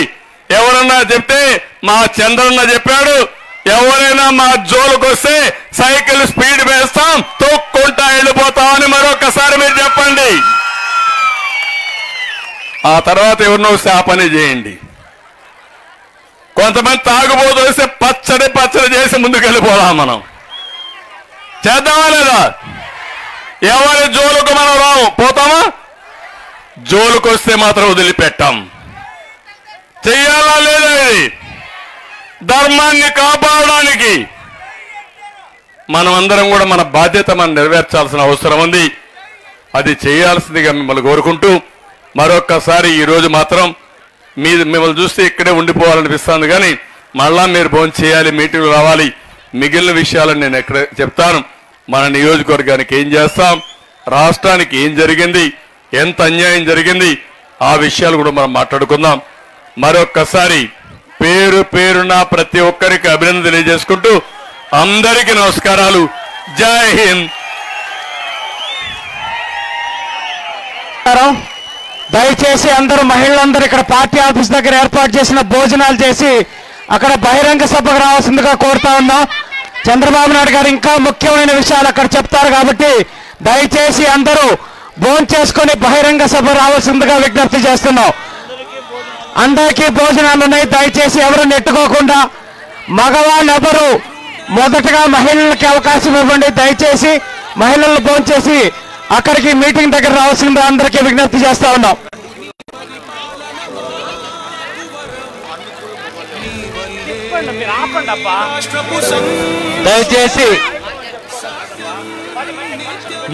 [SPEAKER 1] ఎవరన్నా చెప్తే మా చంద్రన్న చెప్పాడు, ఎవరైనా మా జోలుకు వస్తే సైకిల్ స్పీడ్ వేస్తాం, తొక్కుంటా వెళ్ళిపోతాం అని మరొకసారి మీరు చెప్పండి. ఆ తర్వాత ఎవరినో వస్తే ఆ పని చేయండి. కొంతమంది తాగుబోతు వస్తే పచ్చడి చేసి ముందుకు వెళ్ళిపోదాం. మనం చేద్దామా లేదా? ఎవరి జోలుకు మనం రాము, పోతామా? జోలుకు వస్తే మాత్రం వదిలిపెట్టాం. చెయ్యాలా లేదా? ఇది ధర్మాన్ని కాపాడడానికి మనమందరం కూడా మన బాధ్యత మనం నెరవేర్చాల్సిన అవసరం ఉంది. అది చేయాల్సిందిగా మిమ్మల్ని కోరుకుంటూ మరొక్కసారి ఈరోజు మాత్రం మిమ్మల్ని చూస్తే ఇక్కడే ఉండిపోవాలనిపిస్తుంది, కానీ మళ్ళా మీరు భోజనం చేయాలి, మీటింగ్ రావాలి. మిగిలిన విషయాలను నేను ఎక్కడ చెప్తాను. మన నియోజకవర్గానికి ఏం చేస్తాం, రాష్ట్రానికి ఏం జరిగింది, ఎంత అన్యాయం జరిగింది, ఆ విషయాలు కూడా మనం మాట్లాడుకుందాం. మరొక్కసారి పేరు పేరున ప్రతి ఒక్కరికి అభినందన తెలియజేసుకుంటూ అందరికీ నమస్కారాలు. జై హింద్.
[SPEAKER 5] దయచేసి అందరూ మహిళలందరూ ఇక్కడ పార్టీ ఆఫీస్ దగ్గర ఏర్పాటు చేసిన భోజనాలు చేసి అక్కడ బహిరంగ సభకు రావాల్సిందిగా కోరుతా ఉన్నాం. చంద్రబాబు నాయుడు గారు ఇంకా ముఖ్యమైన విషయాలు అక్కడ చెప్తారు కాబట్టి దయచేసి అందరూ భోజనం చేసుకుని బహిరంగ సభ రావాల్సిందిగా విజ్ఞప్తి చేస్తున్నాం. అందరికీ భోజనాలు ఉన్నాయి. దయచేసి ఎవరు నెట్టుకోకుండా మగవాళ్ళు ఎవరు మొదటగా మహిళలకి అవకాశం ఇవ్వండి. దయచేసి మహిళలు భోజనం చేసి అక్కడికి మీటింగ్ దగ్గర రావాల్సిందిగా అందరికీ విజ్ఞప్తి చేస్తా ఉన్నాం. దయచేసి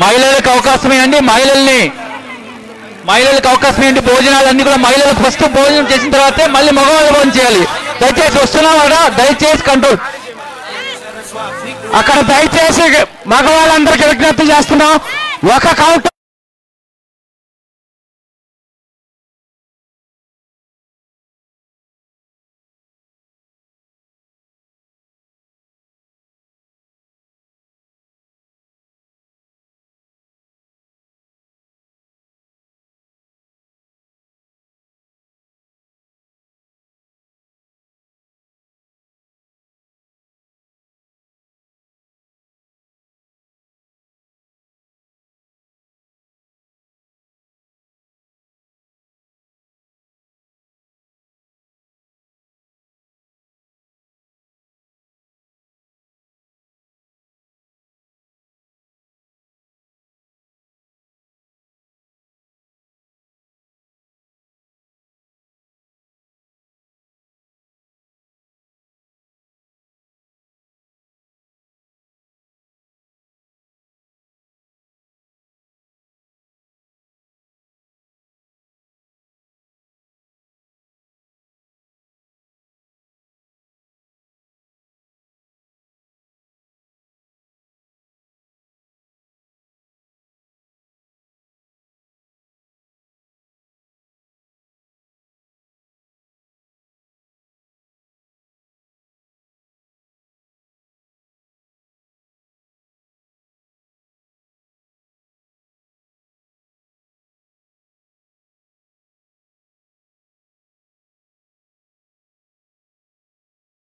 [SPEAKER 5] మహిళలకు అవకాశం ఇవ్వండి. మహిళలకు అవకాశం ఏంటి, భోజనాలన్నీ కూడా మహిళలకు ఫస్ట్ భోజనం చేసిన తర్వాతే మళ్ళీ మగవాళ్ళు భోజనం చేయాలి. దయచేసి వస్తున్నాం కదా, దయచేసి కంట్రోల్. అక్కడ దయచేసి మగవాళ్ళందరికీ విజ్ఞప్తి చేస్తున్నాం. ఒక కౌంటర్